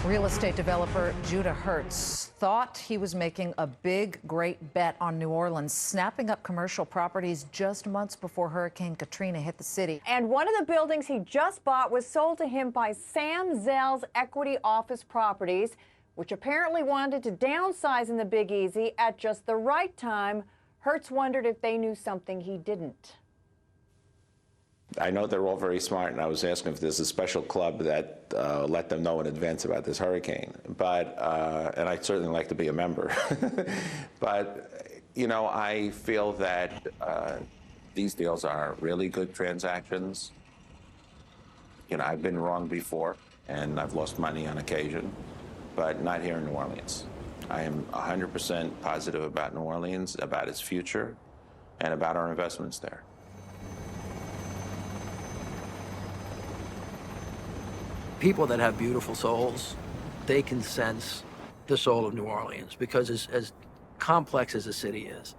Real estate developer Judah Hertz thought he was making a big, great bet on New Orleans, snapping up commercial properties just months before Hurricane Katrina hit the city. And one of the buildings he just bought was sold to him by Sam Zell's Equity Office Properties, which apparently wanted to downsize in the Big Easy at just the right time. Hertz wondered if they knew something he didn't. I know they're all very smart, and I was asking if there's a special club that let them know in advance about this hurricane. But and I'd certainly like to be a member. But you know, I feel that these deals are really good transactions. You know, I've been wrong before, and I've lost money on occasion, but not here in New Orleans. I am 100% positive about New Orleans, about its future, and about our investments there. People that have beautiful souls, they can sense the soul of New Orleans, because as complex as the city is,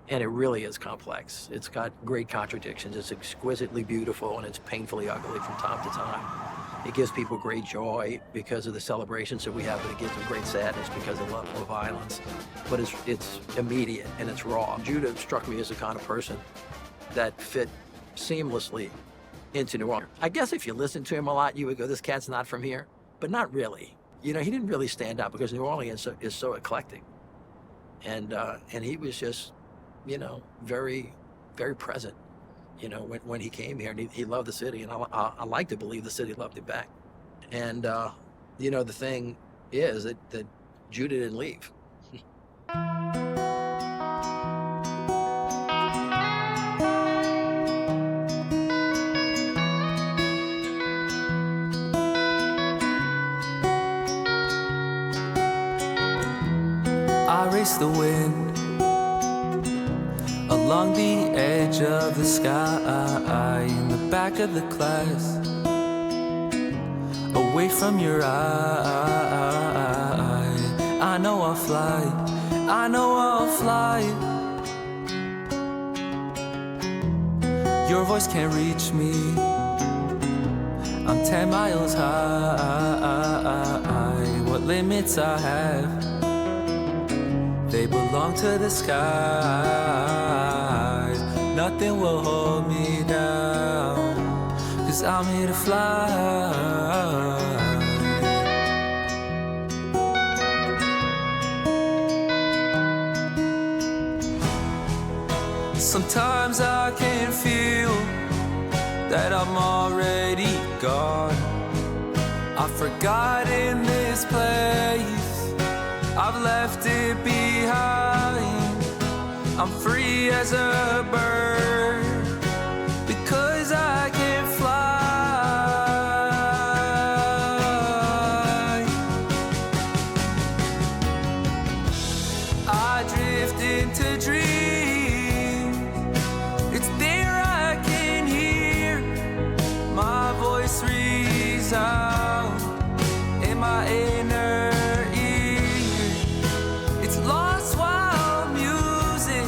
and it really is complex, it's got great contradictions, it's exquisitely beautiful, and it's painfully ugly from time to time. It gives people great joy because of the celebrations that we have, but it gives them great sadness because of the level of violence. But it's immediate and it's raw. Judah struck me as the kind of person that fit seamlessly into New Orleans. I guess if you listen to him a lot, you would go, this cat's not from here, but not really. You know, he didn't really stand out because New Orleans is so eclectic. And he was just, you know, very, very present, you know, when he came here, and he loved the city, and I like to believe the city loved him back. And, you know, the thing is that Judah didn't leave. I race the wind along the edge of the sky, in the back of the class, away from your eye. I know I'll fly, I know I'll fly. Your voice can't reach me, I'm 10 miles high. What limits I have, they belong to the skies. Nothing will hold me down, 'cause I'm here to fly. Sometimes I can feel that I'm already gone. I've forgotten this place, I've left it behind. I'm free as a bird because I can fly. I drift into dreams, it's there I can hear my voice resound in my inner ear. It's lost wild music,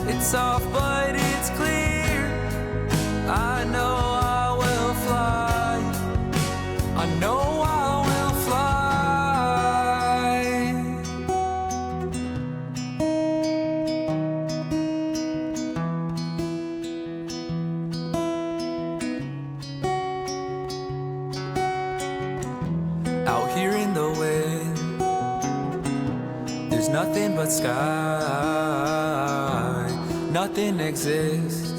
it's soft but it's clear. I know I will fly, I know I will fly. Out here in the wind, there's nothing but sky. Nothing exists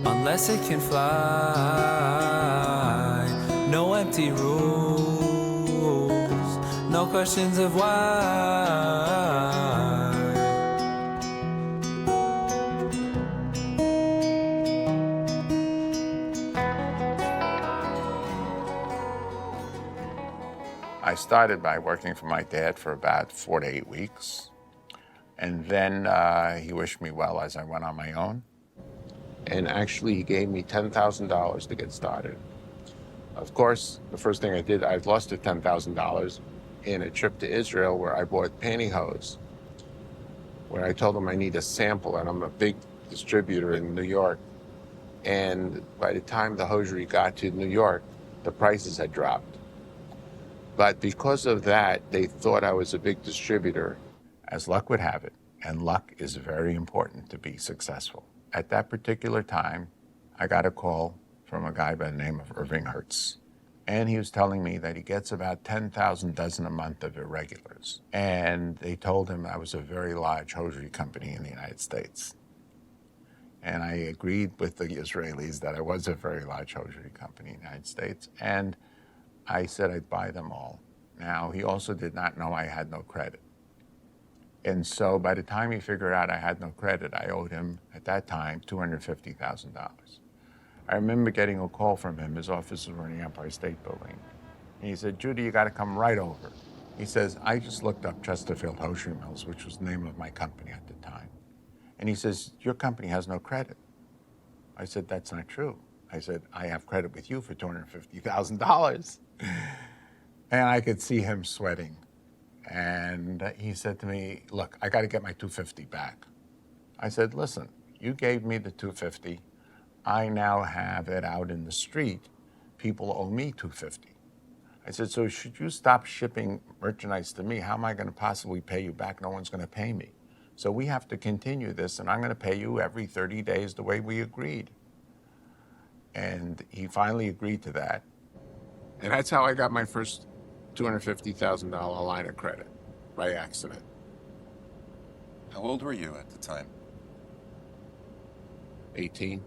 unless it can fly. No empty rules, no questions of why. I started by working for my dad for about 4 to 8 weeks. And then he wished me well as I went on my own. And actually, he gave me $10,000 to get started. Of course, the first thing I did, I lost the $10,000 in a trip to Israel where I bought pantyhose, where I told him I need a sample, and I'm a big distributor in New York. And by the time the hosiery got to New York, the prices had dropped. But because of that, they thought I was a big distributor, as luck would have it. And luck is very important to be successful. At that particular time, I got a call from a guy by the name of Judah Hertz. And he was telling me that he gets about 10,000 dozen a month of irregulars. And they told him I was a very large hosiery company in the United States. And I agreed with the Israelis that I was a very large hosiery company in the United States. And I said I'd buy them all. Now, he also did not know I had no credit. And so by the time he figured out I had no credit, I owed him, at that time, $250,000. I remember getting a call from him. His offices were in the Empire State Building. And he said, Judah, you got to come right over. He says, I just looked up Chesterfield Hosiery Mills, which was the name of my company at the time. And he says, your company has no credit. I said, that's not true. I said, I have credit with you for $250,000. And I could see him sweating. And he said to me, look, I got to get my $250 back. I said, listen, you gave me the $250. I now have it out in the street. People owe me $250. I said, so should you stop shipping merchandise to me? How am I going to possibly pay you back? No one's going to pay me. So we have to continue this, and I'm going to pay you every 30 days the way we agreed. And he finally agreed to that. And that's how I got my first $250,000 line of credit, by accident. How old were you at the time? 18.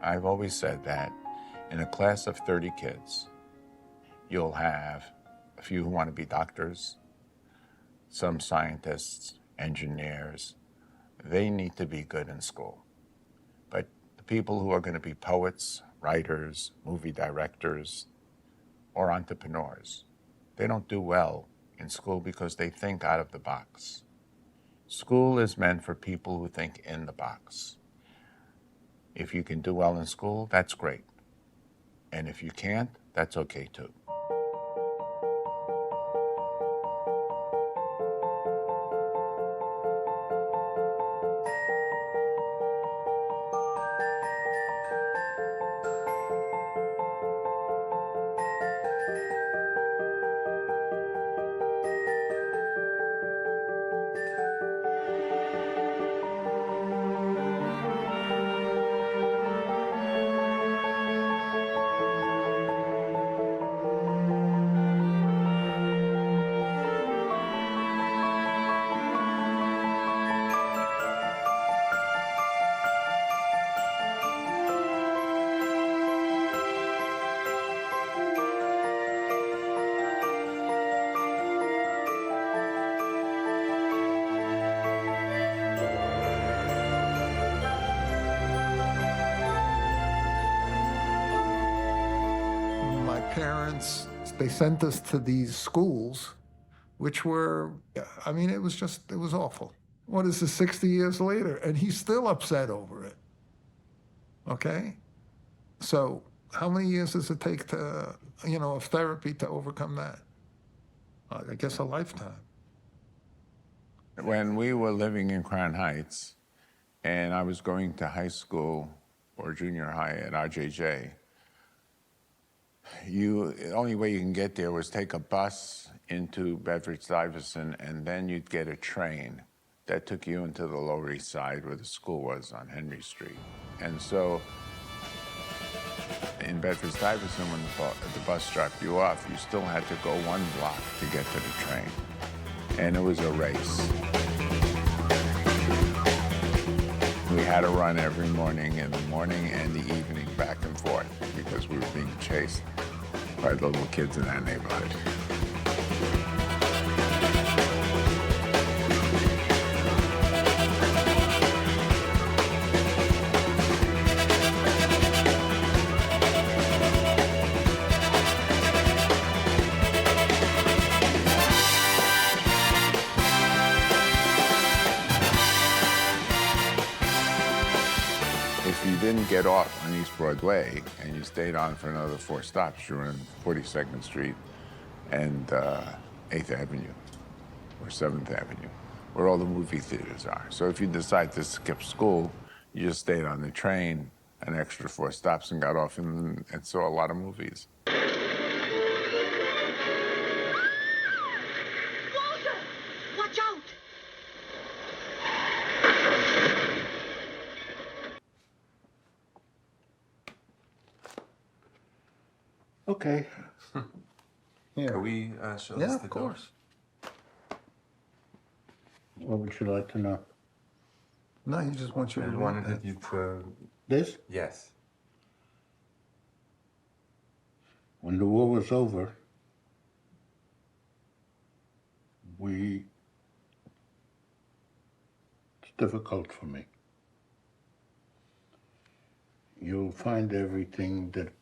I've always said that in a class of 30 kids, you'll have a few who want to be doctors, some scientists, engineers. They need to be good in school. But the people who are going to be poets, writers, movie directors, or entrepreneurs, they don't do well in school because they think out of the box. School is meant for people who think in the box. If you can do well in school, that's great. And if you can't, that's okay too. Parents, they sent us to these schools, which were, I mean, it was awful. What is this, 60 years later? And he's still upset over it. Okay? So how many years does it take to, of therapy to overcome that? I guess a lifetime. When we were living in Crown Heights, and I was going to high school or junior high at RJJ, the only way you can get there was take a bus into Bedford-Stuyvesant, and then you'd get a train that took you into the Lower East Side where the school was on Henry Street. And so in Bedford-Stuyvesant, when the bus dropped you off, you still had to go one block to get to the train. And it was a race. We had to run every morning, in the morning and the evening, back and forth, because we were being chased by the little kids in that neighborhood. get off on East Broadway and you stayed on for another 4 stops, you're on 42nd Street and 8th Avenue or 7th Avenue, where all the movie theaters are. So if you decide to skip school, you just stayed on the train an extra 4 stops and got off and saw a lot of movies. Walter! Watch out! Okay. Yeah. Can we show Yeah, us of the course. What would you like to know? No, he just wants you door? to I read wanted that. you to... This? Yes. When the war was over, it's difficult for me. You'll find everything that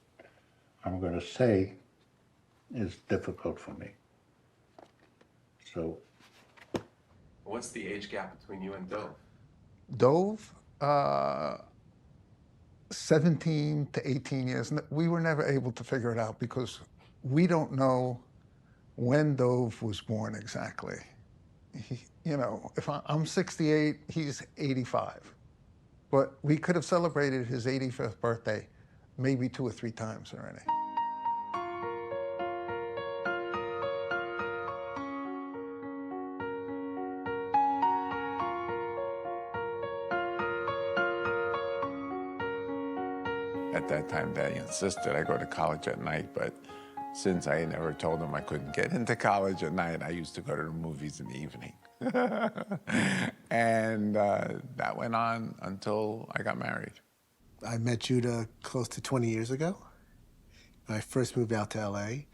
I'm going to say is difficult for me. So, What's the age gap between you and Dove? Dove, 17 to 18 years. We were never able to figure it out because we don't know when Dove was born exactly. If I'm 68, he's 85. But we could have celebrated his 85th birthday maybe 2 or 3 times already. At that time, Daddy insisted I go to college at night, but since I never told him I couldn't get into college at night, I used to go to the movies in the evening. And that went on until I got married. I met Judah close to 20 years ago. When I first moved out to LA,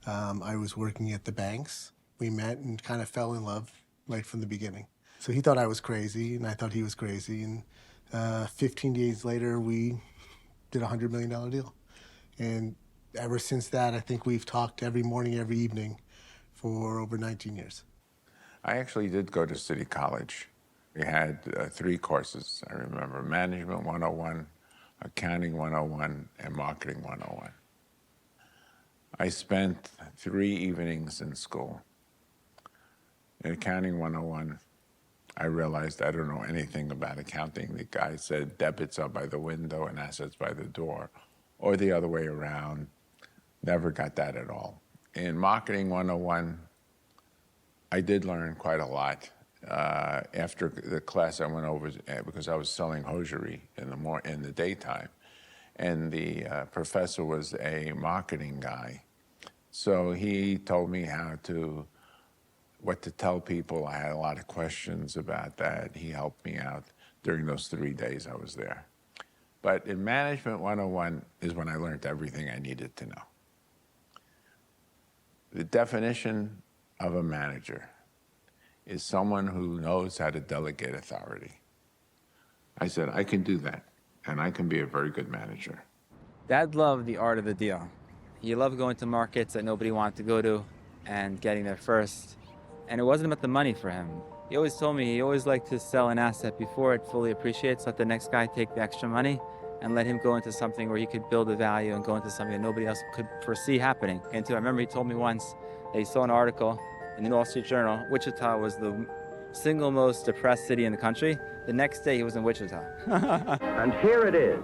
I was working at the banks. We met and kind of fell in love right from the beginning. So he thought I was crazy, and I thought he was crazy. And 15 days later, we did a $100 million deal. And ever since that, I think we've talked every morning, every evening for over 19 years. I actually did go to City College. We had 3 courses, I remember: Management 101, Accounting 101, and Marketing 101. I spent 3 evenings in school. In Accounting 101, I realized I don't know anything about accounting. The guy said debits are by the window and assets by the door, or the other way around. Never got that at all. In Marketing 101, I did learn quite a lot. After the class, I went over because I was selling hosiery in the daytime, and the professor was a marketing guy, so he told me what to tell people. I had a lot of questions about that. He helped me out during those 3 days I was there. But in Management 101 is when I learned everything I needed to know. The definition of a manager is someone who knows how to delegate authority. I said, I can do that, and I can be a very good manager. Dad loved the art of the deal. He loved going to markets that nobody wanted to go to and getting there first. And it wasn't about the money for him. He always told me he always liked to sell an asset before it fully appreciates, let the next guy take the extra money and let him go into something where he could build a value and go into something that nobody else could foresee happening. And I remember he told me once that he saw an article in the Wall Street Journal, Wichita was the single most depressed city in the country. The next day he was in Wichita. And here it is,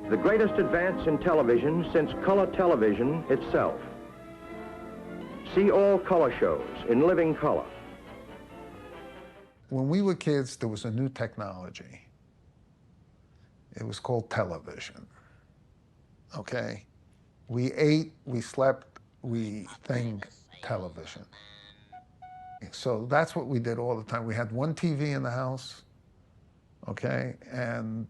the greatest advance in television since color television itself. See all color shows in living color. When we were kids, there was a new technology. It was called television, okay? We ate, we slept, we think television. So that's what we did all the time. We had one TV in the house, okay? And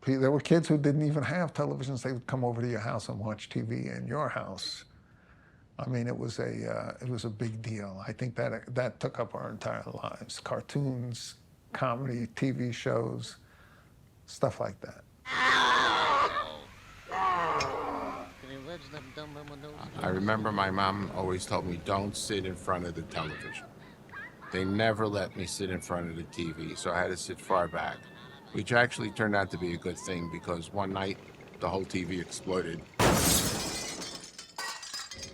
there were kids who didn't even have televisions. They would come over to your house and watch TV in your house. I mean, it was a big deal. I think that took up our entire lives. Cartoons, comedy, TV shows, stuff like that. I remember my mom always told me, don't sit in front of the television. They never let me sit in front of the TV, so I had to sit far back. which actually turned out to be a good thing because one night the whole TV exploded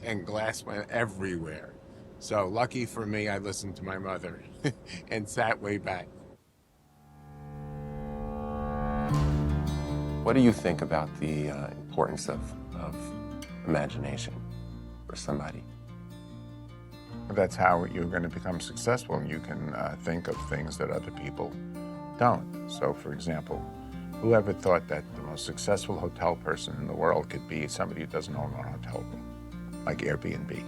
and glass went everywhere. So lucky for me, I listened to my mother and sat way back. What do you think about the importance of imagination for somebody? That's how you're going to become successful, and you can think of things that other people don't. So, for example, whoever thought that the most successful hotel person in the world could be somebody who doesn't own a hotel room, like Airbnb?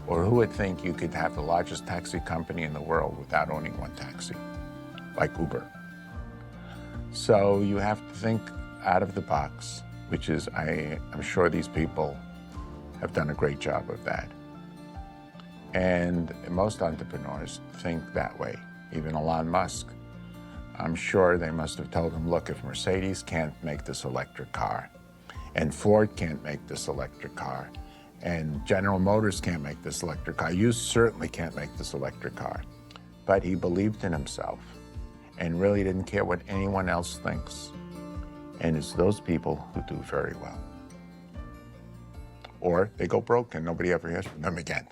Or who would think you could have the largest taxi company in the world without owning one taxi, like Uber? So you have to think out of the box, which is, I'm sure these people have done a great job of that. And most entrepreneurs think that way, even Elon Musk. I'm sure they must have told him, look, if Mercedes can't make this electric car, and Ford can't make this electric car, and General Motors can't make this electric car, you certainly can't make this electric car. But he believed in himself and really didn't care what anyone else thinks. And it's those people who do very well. Or they go broke and nobody ever hears from them again.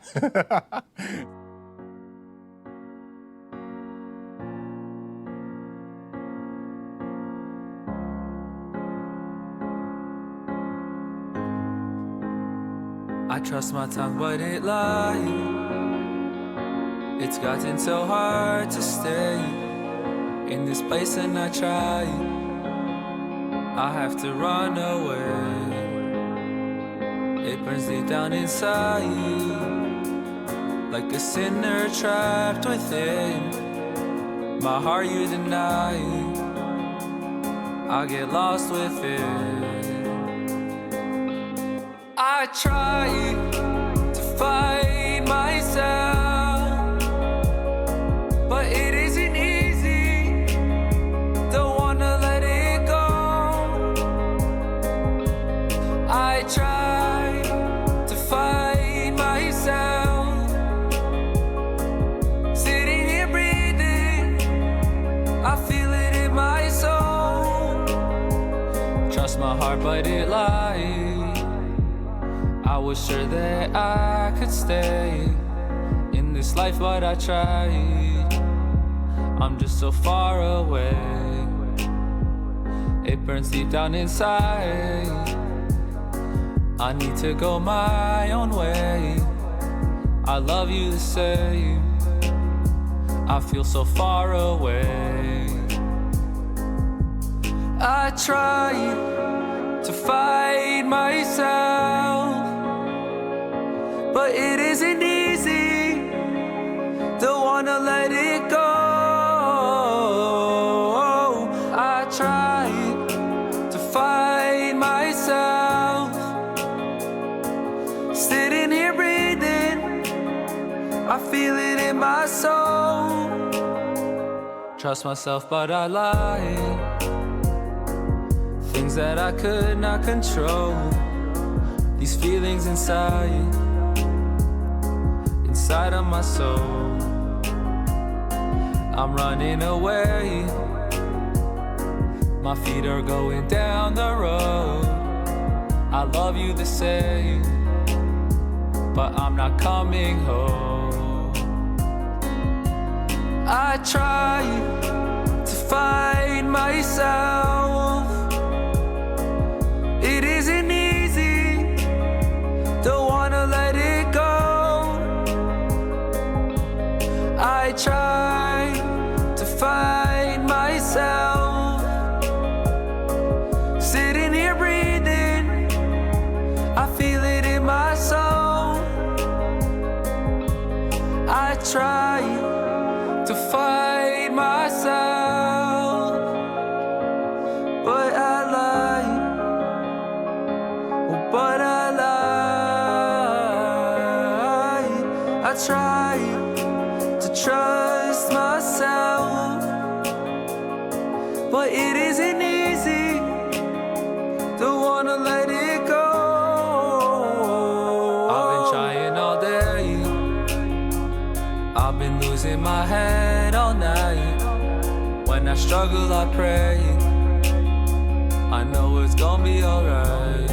I trust my tongue, but it lies. It's gotten so hard to stay in this place, and I try. I have to run away. It burns deep down inside, like a sinner trapped within my heart you deny. I get lost with it. I try to find myself, but it isn't easy. Don't wanna let it go. I try to find myself, sitting here breathing. I feel it in my soul. Trust my heart, but it lies. I was sure that I could stay in this life, but I tried. I'm just so far away. It burns deep down inside. I need to go my own way. I love you the same. I feel so far away. I try to find myself, but it isn't easy. Don't wanna let it go. I try to find myself, sitting here breathing. I feel it in my soul. Trust myself, but I lie. Things that I could not control. These feelings inside of my soul. I'm running away. My feet are going down the road. I love you the same, but I'm not coming home. I try to find myself. It isn't easy. Don't wanna let it go. I try to find myself, sitting here breathing. I feel it in my soul. I try to find myself, but I lie. But I lie. I try trust myself, but it isn't easy. Don't wanna let it go. I've been trying all day. I've been losing my head all night, When I struggle, I pray. I know it's gonna be alright.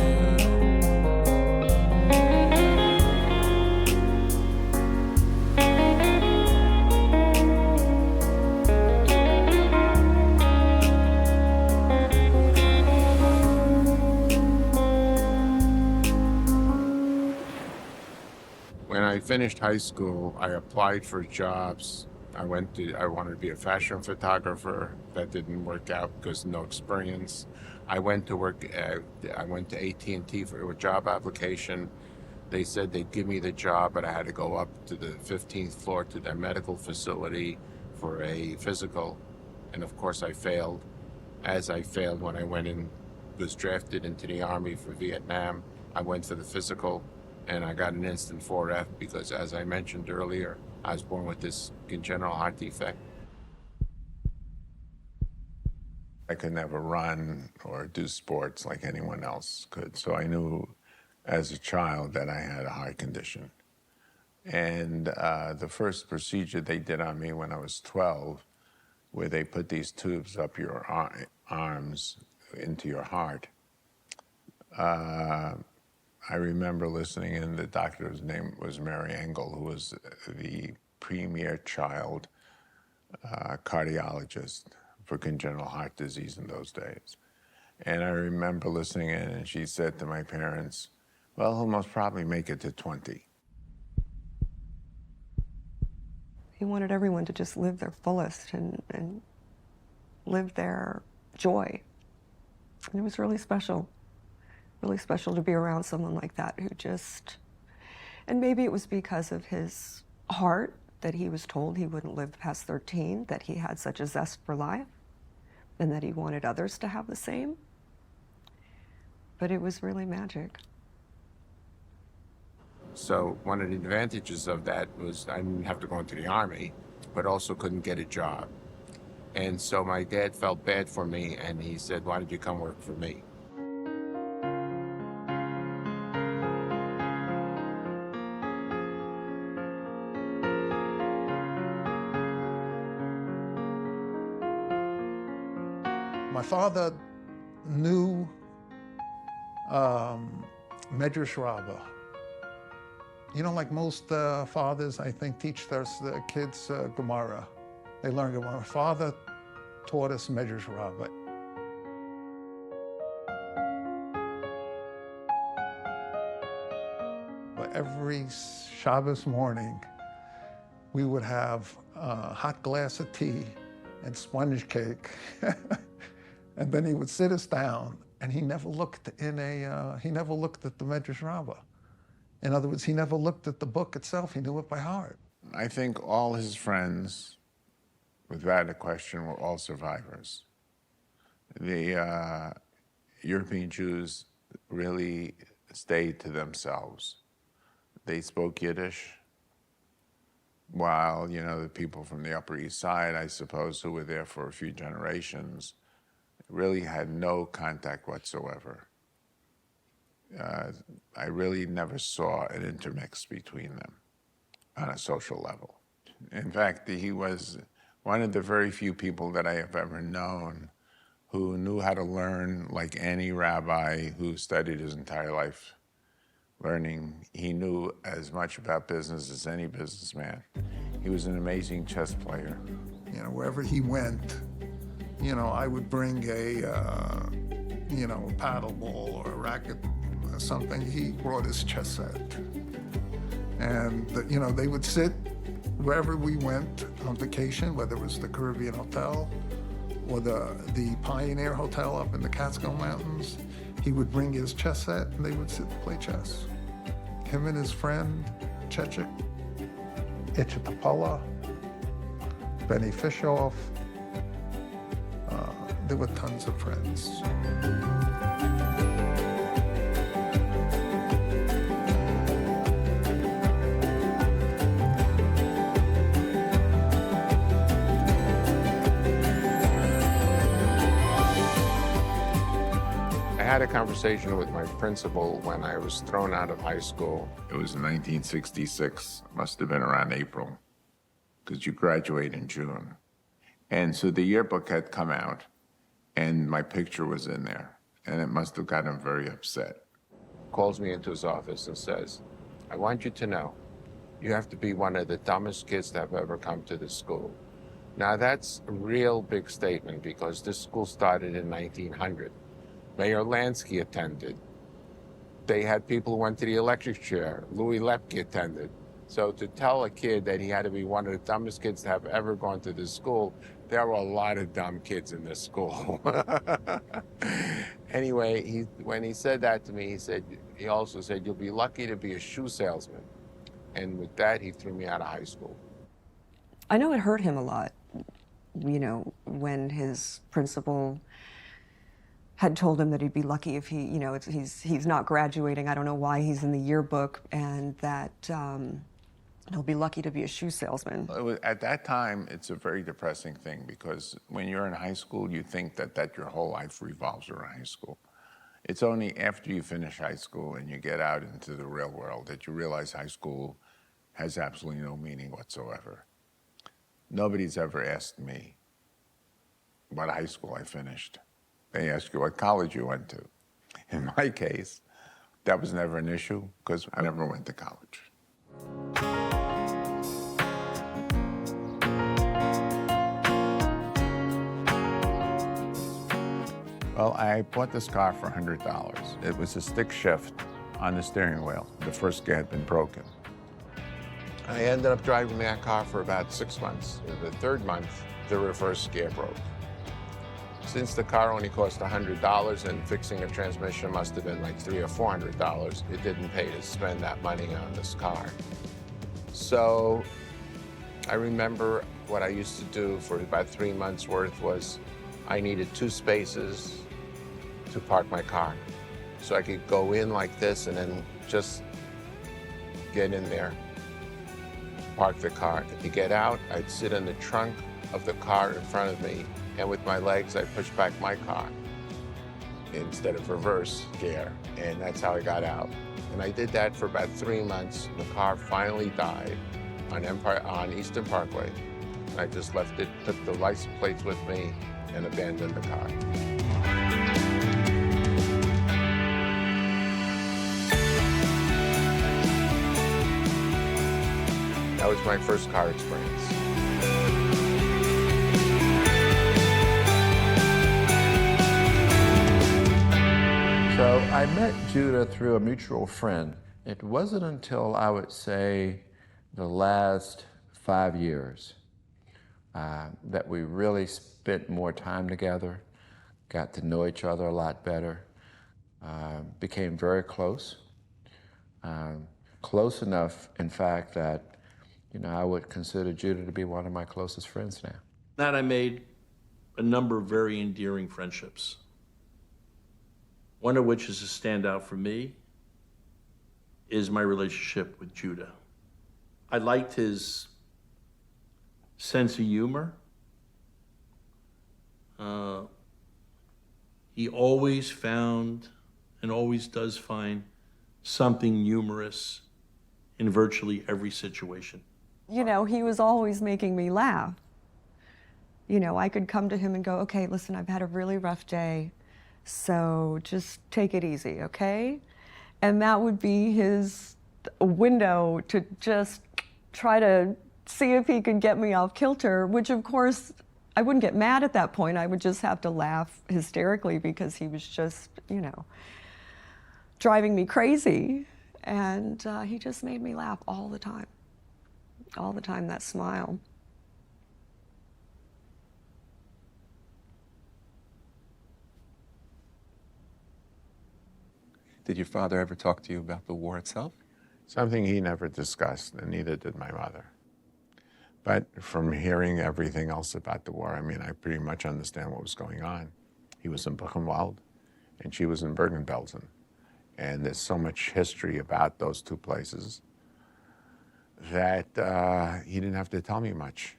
When I finished high school, I applied for jobs. I wanted to be a fashion photographer. That didn't work out because no experience. I went to AT&T for a job application. They said they'd give me the job, but I had to go up to the 15th floor to their medical facility for a physical. And of course I failed. As I failed when I was drafted into the Army for Vietnam, I went for the physical and I got an instant 4F because, as I mentioned earlier, I was born with this congenital heart defect. I could never run or do sports like anyone else could. So I knew as a child that I had a heart condition. And the first procedure they did on me when I was 12, where they put these tubes up your arms into your heart, I remember listening, and the doctor's name was Mary Engel, who was the premier child cardiologist for congenital heart disease in those days. And I remember listening in, and she said to my parents, well, he'll most probably make it to 20. He wanted everyone to just live their fullest and live their joy. And it was really special to be around someone like that who just, and maybe it was because of his heart that he was told he wouldn't live past 13, that he had such a zest for life, and that he wanted others to have the same. But it was really magic. So one of the advantages of that was I didn't have to go into the Army, but also couldn't get a job. And so my dad felt bad for me, and he said, why don't you come work for me? My father knew Medrash Rabbah. You know, like most fathers, I think, teach their kids Gemara. They learn Gemara. My father taught us Medrash Rabbah. But every Shabbos morning, we would have a hot glass of tea and sponge cake. And then he would sit us down, and he never looked at the Medrash Rabbah. In other words, he never looked at the book itself. He knew it by heart. I think all his friends, without a question, were all survivors. The European Jews really stayed to themselves. They spoke Yiddish, while, you know, the people from the Upper East Side, I suppose, who were there for a few generations, really had no contact whatsoever. I really never saw an intermix between them on a social level. In fact, he was one of the very few people that I have ever known who knew how to learn like any rabbi who studied his entire life learning. He knew as much about business as any businessman. He was an amazing chess player. You know, wherever he went, you know, I would bring a paddle ball or a racket or something. He brought his chess set. And, you know, they would sit wherever we went on vacation, whether it was the Caribbean Hotel or the Pioneer Hotel up in the Catskill Mountains. He would bring his chess set and they would sit and play chess. Him and his friend, Chechik, Itchitapala, Benny Fishoff. There were tons of friends. I had a conversation with my principal when I was thrown out of high school. It was in 1966, must have been around April, because you graduate in June. And so the yearbook had come out, and my picture was in there, and it must have gotten him very upset. Calls me into his office and says, I want you to know, you have to be one of the dumbest kids that have ever come to this school. Now that's a real big statement because this school started in 1900. Mayor Lansky attended. They had people who went to the electric chair. Louis Lepke attended. So to tell a kid that he had to be one of the dumbest kids to have ever gone to this school, there were a lot of dumb kids in this school. Anyway, when he said that to me, he also said, you'll be lucky to be a shoe salesman. And with that, he threw me out of high school. I know it hurt him a lot, you know, when his principal had told him that he'd be lucky if he, you know, he's not graduating. I don't know why he's in the yearbook, and that he'll be lucky to be a shoe salesman. At that time, it's a very depressing thing because when you're in high school, you think that your whole life revolves around high school. It's only after you finish high school and you get out into the real world that you realize high school has absolutely no meaning whatsoever. Nobody's ever asked me what high school I finished. They ask you what college you went to. In my case, that was never an issue because I never went to college. Well, I bought this car for $100. It was a stick shift on the steering wheel. The first gear had been broken. I ended up driving that car for about 6 months. The third month, the reverse gear broke. Since the car only cost $100 and fixing a transmission must have been like $300 or $400, it didn't pay to spend that money on this car. So I remember what I used to do for about 3 months worth was I needed 2 spaces to park my car. So I could go in like this and then just get in there, park the car. To get out, I'd sit in the trunk of the car in front of me, and with my legs, I'd push back my car instead of reverse gear, and that's how I got out. And I did that for about 3 months. The car finally died on Eastern Parkway. And I just left it, took the license plates with me, and abandoned the car. That was my first car experience. So I met Judah through a mutual friend. It wasn't until I would say the last 5 years that we really spent more time together, got to know each other a lot better, became very close. Close enough, in fact, that I would consider Judah to be one of my closest friends now. That I made a number of very endearing friendships. One of which is a standout for me is my relationship with Judah. I liked his sense of humor. He always found and always does find something humorous in virtually every situation. He was always making me laugh. I could come to him and go, okay, listen, I've had a really rough day, so just take it easy, okay? And that would be his window to just try to see if he could get me off kilter, which of course, I wouldn't get mad at that point. I would just have to laugh hysterically because he was just, driving me crazy. And he just made me laugh all the time, that smile. Did your father ever talk to you about the war itself? Something he never discussed, and neither did my mother. But from hearing everything else about the war, I pretty much understand what was going on. He was in Buchenwald, and she was in Bergen-Belsen. And there's so much history about those two places that he didn't have to tell me much.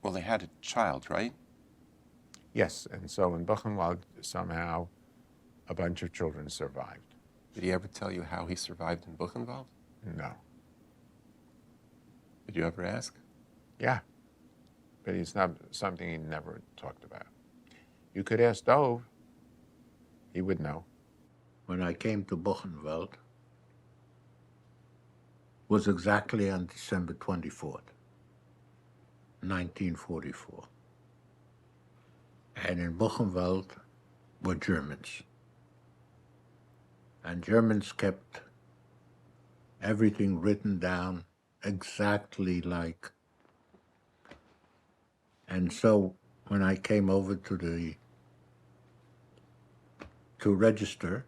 Well, they had a child, right? Yes, and so in Buchenwald, somehow, a bunch of children survived. Did he ever tell you how he survived in Buchenwald? No. Did you ever ask? Yeah. but it's not something he never talked about. You could ask Dove, he would know. When I came to Buchenwald, was exactly on December 24th, 1944. And in Buchenwald were Germans. And Germans kept everything written down exactly like. And so when I came over to register,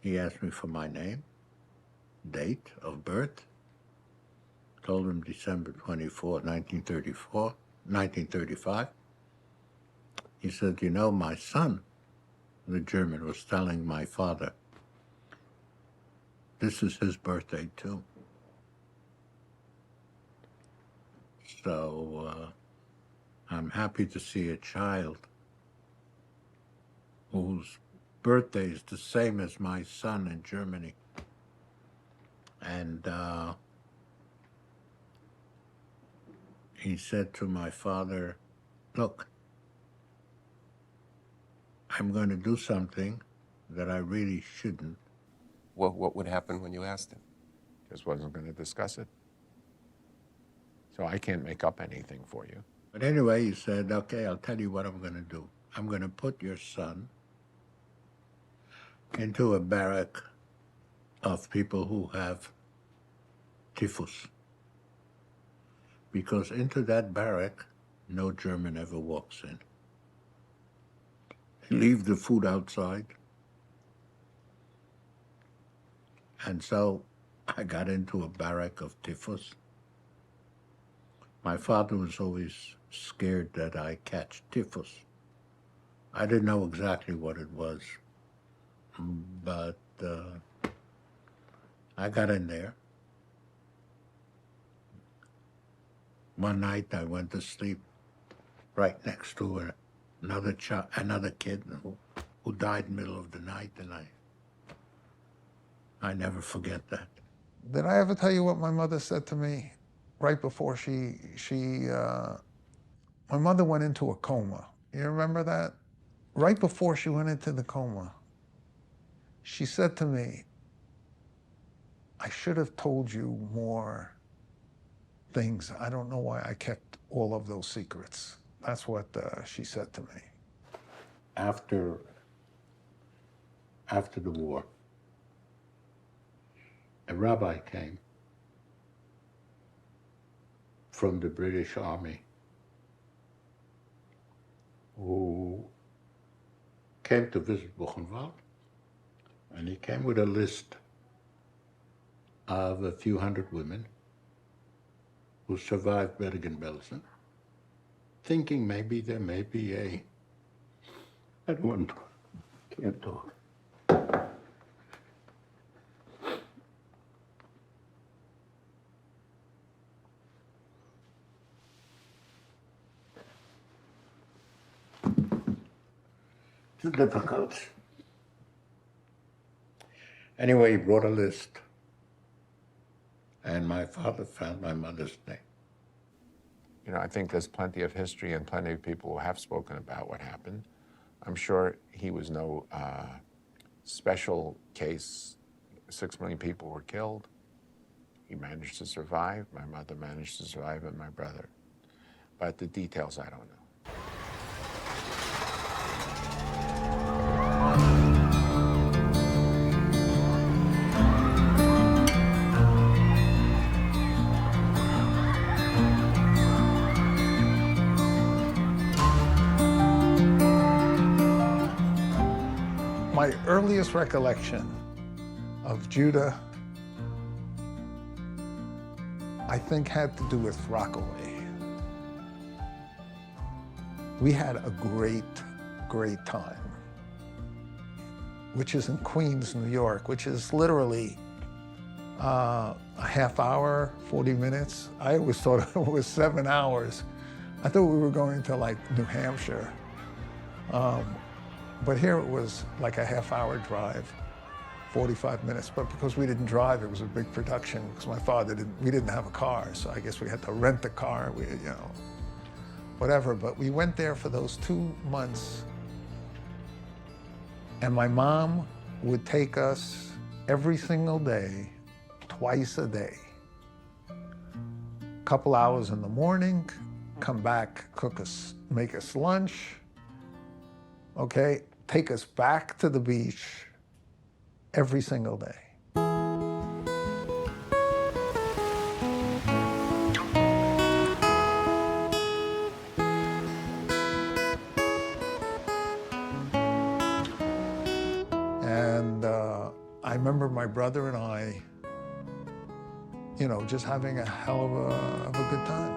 he asked me for my name, date of birth, told him December 24, 1935. He said, you know, my son, the German, was telling my father, this is his birthday too. So I'm happy to see a child whose birthday is the same as my son in Germany. And he said to my father, look, I'm going to do something that I really shouldn't. What would happen when you asked him? Just wasn't going to discuss it. So I can't make up anything for you. But anyway, he said, okay, I'll tell you what I'm going to do. I'm going to put your son into a barrack of people who have typhus. Because into that barrack, no German ever walks in. They leave the food outside. And so I got into a barrack of typhus. My father was always scared that I catch typhus. I didn't know exactly what it was, but I got in there. One night I went to sleep right next to another kid who died in the middle of the night, and I never forget that. Did I ever tell you what my mother said to me right before my mother went into a coma? You remember that? Right before she went into the coma, she said to me, I should have told you more things. I don't know why I kept all of those secrets. That's what she said to me. After the war, a rabbi came from the British Army who came to visit Buchenwald, and he came with a list of a few hundred women who survived Bergen-Belsen, thinking maybe there may be I can't talk. It's difficult. Anyway, he brought a list, and my father found my mother's name. You know, I think there's plenty of history and plenty of people who have spoken about what happened. I'm sure he was no special case. 6 million people were killed. He managed to survive. My mother managed to survive, and my brother. But the details, I don't know. My earliest recollection of Judah, I think, had to do with Rockaway. We had a great, great time, which is in Queens, New York, which is literally a half hour, 40 minutes. I always thought it was 7 hours. I thought we were going to like New Hampshire. But here it was like a half-hour drive. 45 minutes, but because we didn't drive, it was a big production, because my father we didn't have a car, so I guess we had to rent a car, whatever. But we went there for those 2 months, and my mom would take us every single day, twice a day. Couple hours in the morning, come back, make us lunch, okay? Take us back to the beach every single day. And I remember my brother and I, just having a hell of a good time.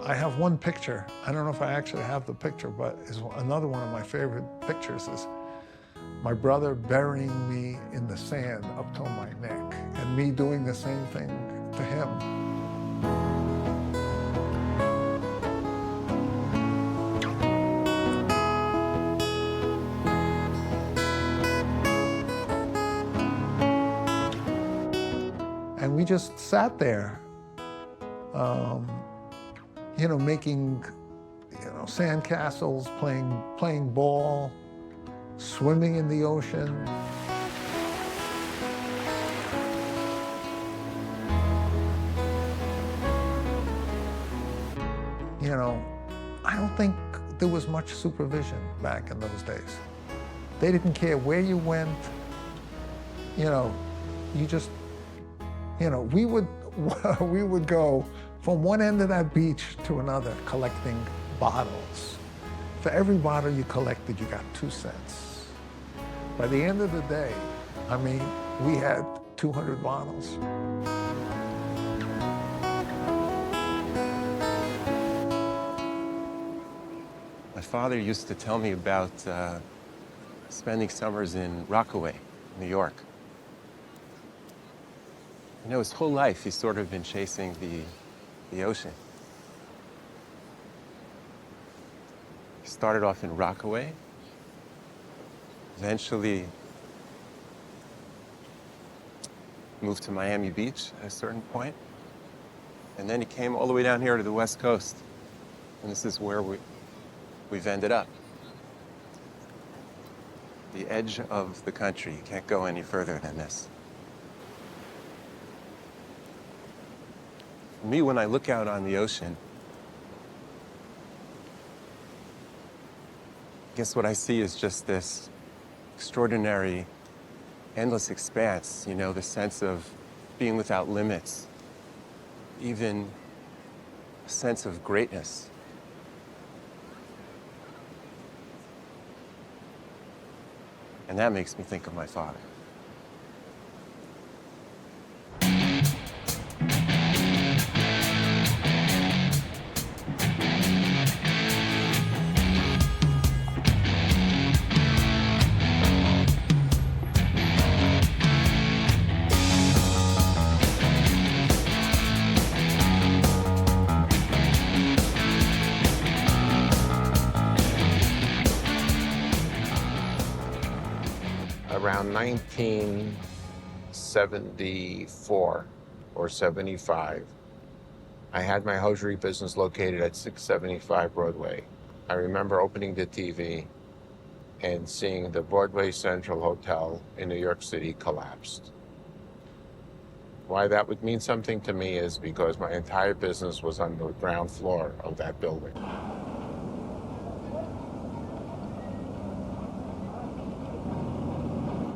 I have one picture. I don't know if I actually have the picture, but it's another one of my favorite pictures is my brother burying me in the sand up to my neck, and me doing the same thing to him. And we just sat there, making, sand castles, playing ball, swimming in the ocean. I don't think there was much supervision back in those days. They didn't care where you went. You just, we would go from one end of that beach to another collecting bottles. For every bottle you collected, you got 2 cents. By the end of the day, we had 200 bottles. My father used to tell me about spending summers in Rockaway, New York. His whole life he's sort of been chasing the ocean. He started off in Rockaway, eventually moved to Miami Beach at a certain point, and then he came all the way down here to the West Coast, and this is where we've ended up. The edge of the country. You can't go any further than this. For me, when I look out on the ocean, I guess what I see is just this extraordinary, endless expanse, the sense of being without limits, even a sense of greatness. And that makes me think of my father. Around 1974 or 75, I had my hosiery business located at 675 Broadway. I remember opening the TV and seeing the Broadway Central Hotel in New York City collapsed. Why that would mean something to me is because my entire business was on the ground floor of that building.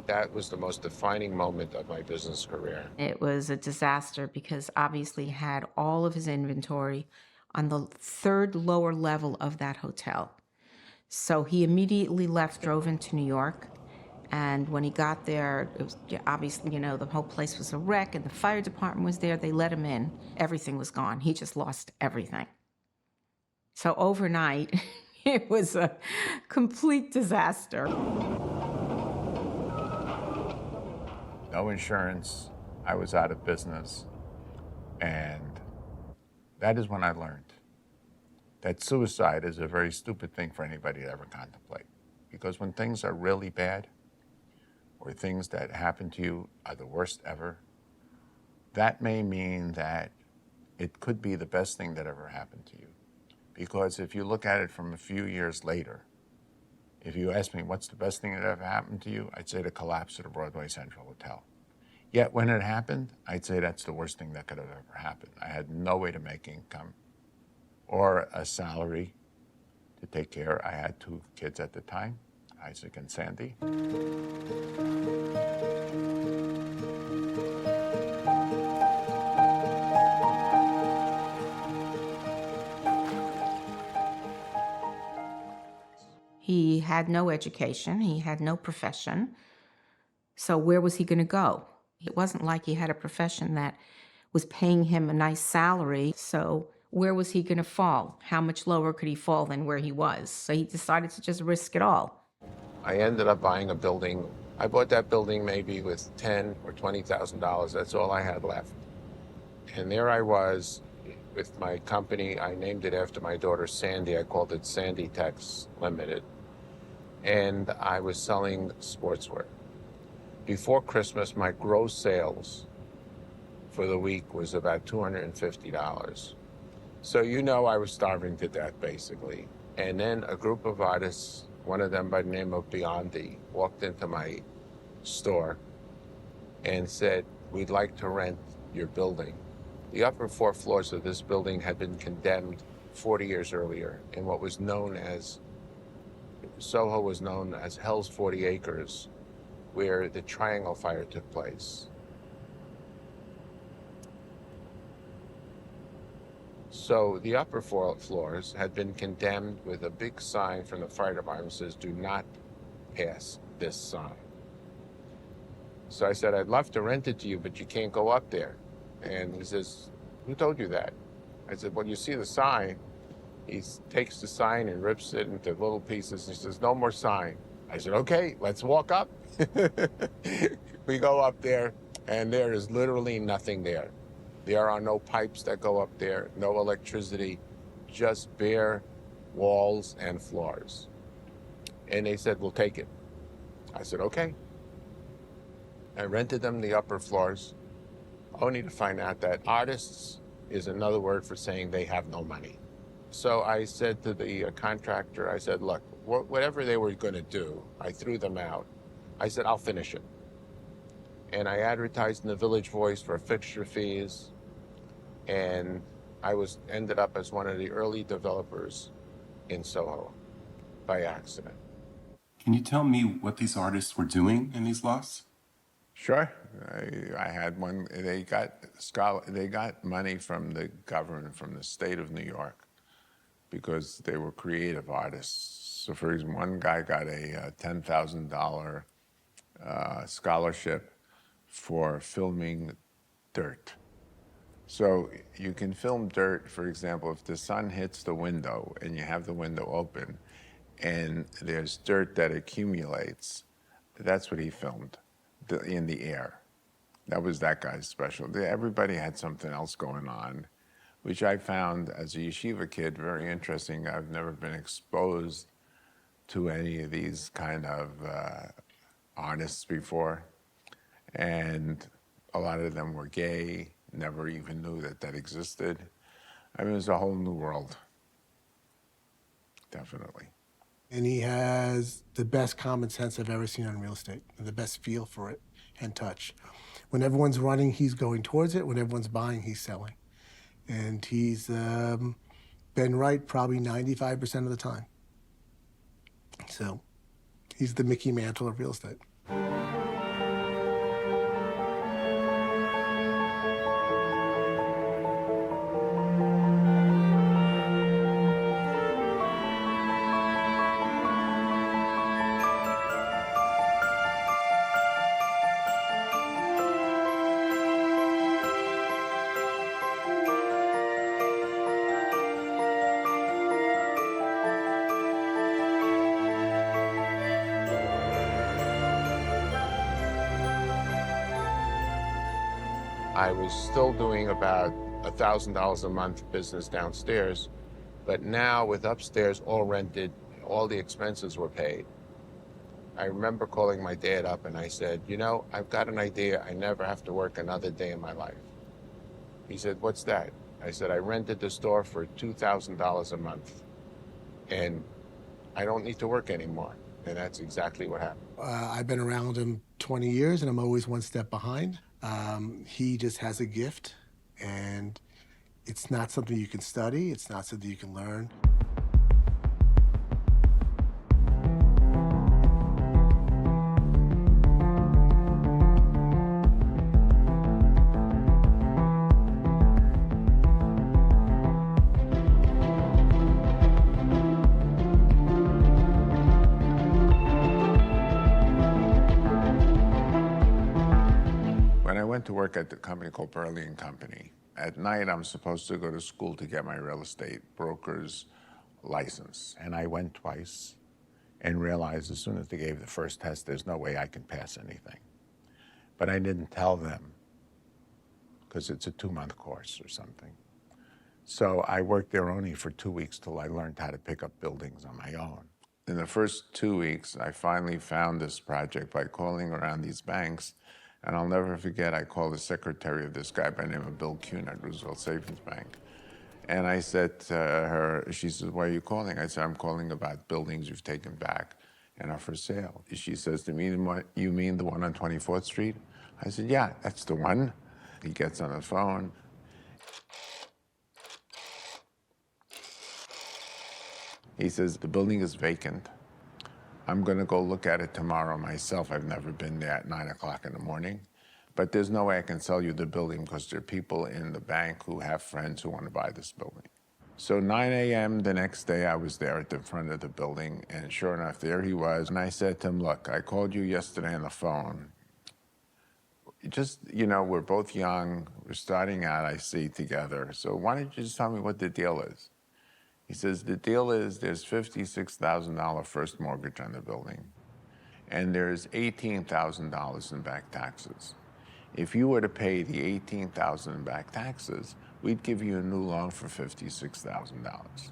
That was the most defining moment of my business career. It was a disaster because obviously he had all of his inventory on the 3rd lower level of that hotel. So he immediately left, drove into New York. And when he got there, it was obviously, the whole place was a wreck and the fire department was there. They let him in. Everything was gone. He just lost everything. So overnight, it was a complete disaster. No insurance, I was out of business, and that is when I learned that suicide is a very stupid thing for anybody to ever contemplate. Because when things are really bad, or things that happen to you are the worst ever, that may mean that it could be the best thing that ever happened to you. Because if you look at it from a few years later, if you ask me what's the best thing that ever happened to you, I'd say the collapse of the Broadway Central Hotel. Yet when it happened, I'd say that's the worst thing that could have ever happened. I had no way to make income or a salary to take care. I had 2 kids at the time, Isaac and Sandy. He had no education, he had no profession. So where was he going to go? It wasn't like he had a profession that was paying him a nice salary. So where was he going to fall? How much lower could he fall than where he was? So he decided to just risk it all. I ended up buying a building. I bought that building maybe with $10,000 or $20,000. That's all I had left. And there I was with my company. I named it after my daughter Sandy. I called it Sandy Techs Limited. And I was selling sportswear. Before Christmas, my gross sales for the week was about $250. So you know I was starving to death, basically. And then a group of artists, one of them by the name of Biondi, walked into my store and said, "We'd like to rent your building." The upper 4 floors of this building had been condemned 40 years earlier in what was known as, Soho was known as Hell's 40 Acres, where the Triangle Fire took place. So the upper 4 floors had been condemned with a big sign from the fire department that says, "Do not pass this sign." So I said, "I'd love to rent it to you, but you can't go up there." And he says, "Who told you that?" I said, "Well, you see the sign." He takes the sign and rips it into little pieces. He says, "No more sign." I said, "Okay, let's walk up." We go up there, and there is literally nothing there. There are no pipes that go up there, no electricity, just bare walls and floors. And they said, "We'll take it." I said, "Okay." I rented them the upper floors, only to find out that artists is another word for saying they have no money. So I said to the contractor, I said, "Look, whatever they were going to do," I threw them out. I said, "I'll finish it." And I advertised in the Village Voice for fixture fees, and I ended up as one of the early developers in Soho by accident. Can you tell me what these artists were doing in these lots? Sure. I had one. They got money from the government, from the state of New York, because they were creative artists. So for example, one guy got a $10,000 scholarship for filming dirt. So you can film dirt, for example, if the sun hits the window and you have the window open and there's dirt that accumulates, that's what he filmed in the air. That was that guy's special. Everybody had something else going on, which I found as a yeshiva kid very interesting. I've never been exposed to any of these kind of artists before. And a lot of them were gay, never even knew that that existed. I mean, it was a whole new world, definitely. And he has the best common sense I've ever seen on real estate, and the best feel for it and touch. When everyone's running, he's going towards it. When everyone's buying, he's selling. And he's been right probably 95% of the time. So he's the Mickey Mantle of real estate. I was still doing about $1,000 a month business downstairs But now with upstairs all rented, all the expenses were paid. I remember calling my dad up and I said, you know, I've got an idea. I never have to work another day in my life. He said, what's that? I said, I rented the store for $2,000 a month and I don't need to work anymore. And that's exactly what happened. I've been around him 20 years and I'm always one step behind. He just has a gift, and it's not something you can study. It's not something you can learn. To work at the company called Burley & Company. At night, I'm supposed to go to school to get my real estate broker's license. And I went twice and realized as soon as they gave the first test, there's no way I can pass anything. But I didn't tell them because it's a 2-month course or something. So I worked there only for 2 weeks till I learned how to pick up buildings on my own. In the first 2 weeks, I finally found this project by calling around these banks. And I'll never forget, I called the secretary of this guy by the name of Bill Kuhn at Roosevelt Savings Bank. And I said to her, she says, why are you calling? I said, I'm calling about buildings you've taken back and are for sale. She says to me, you mean the one on 24th Street? I said, yeah, that's the one. He gets on the phone. He says, the building is vacant. I'm going to go look at it tomorrow myself. I've never been there at 9 o'clock in the morning. But there's no way I can sell you the building because there are people in the bank who have friends who want to buy this building. So 9 a.m. the next day, I was there at the front of the building, and sure enough, there he was. And I said to him, look, I called you yesterday on the phone. Just, you know, we're both young. We're starting out, I see, together. So why don't you just tell me what the deal is? He says, the deal is there's $56,000 first mortgage on the building, and there's $18,000 in back taxes. If you were to pay the $18,000 in back taxes, we'd give you a new loan for $56,000.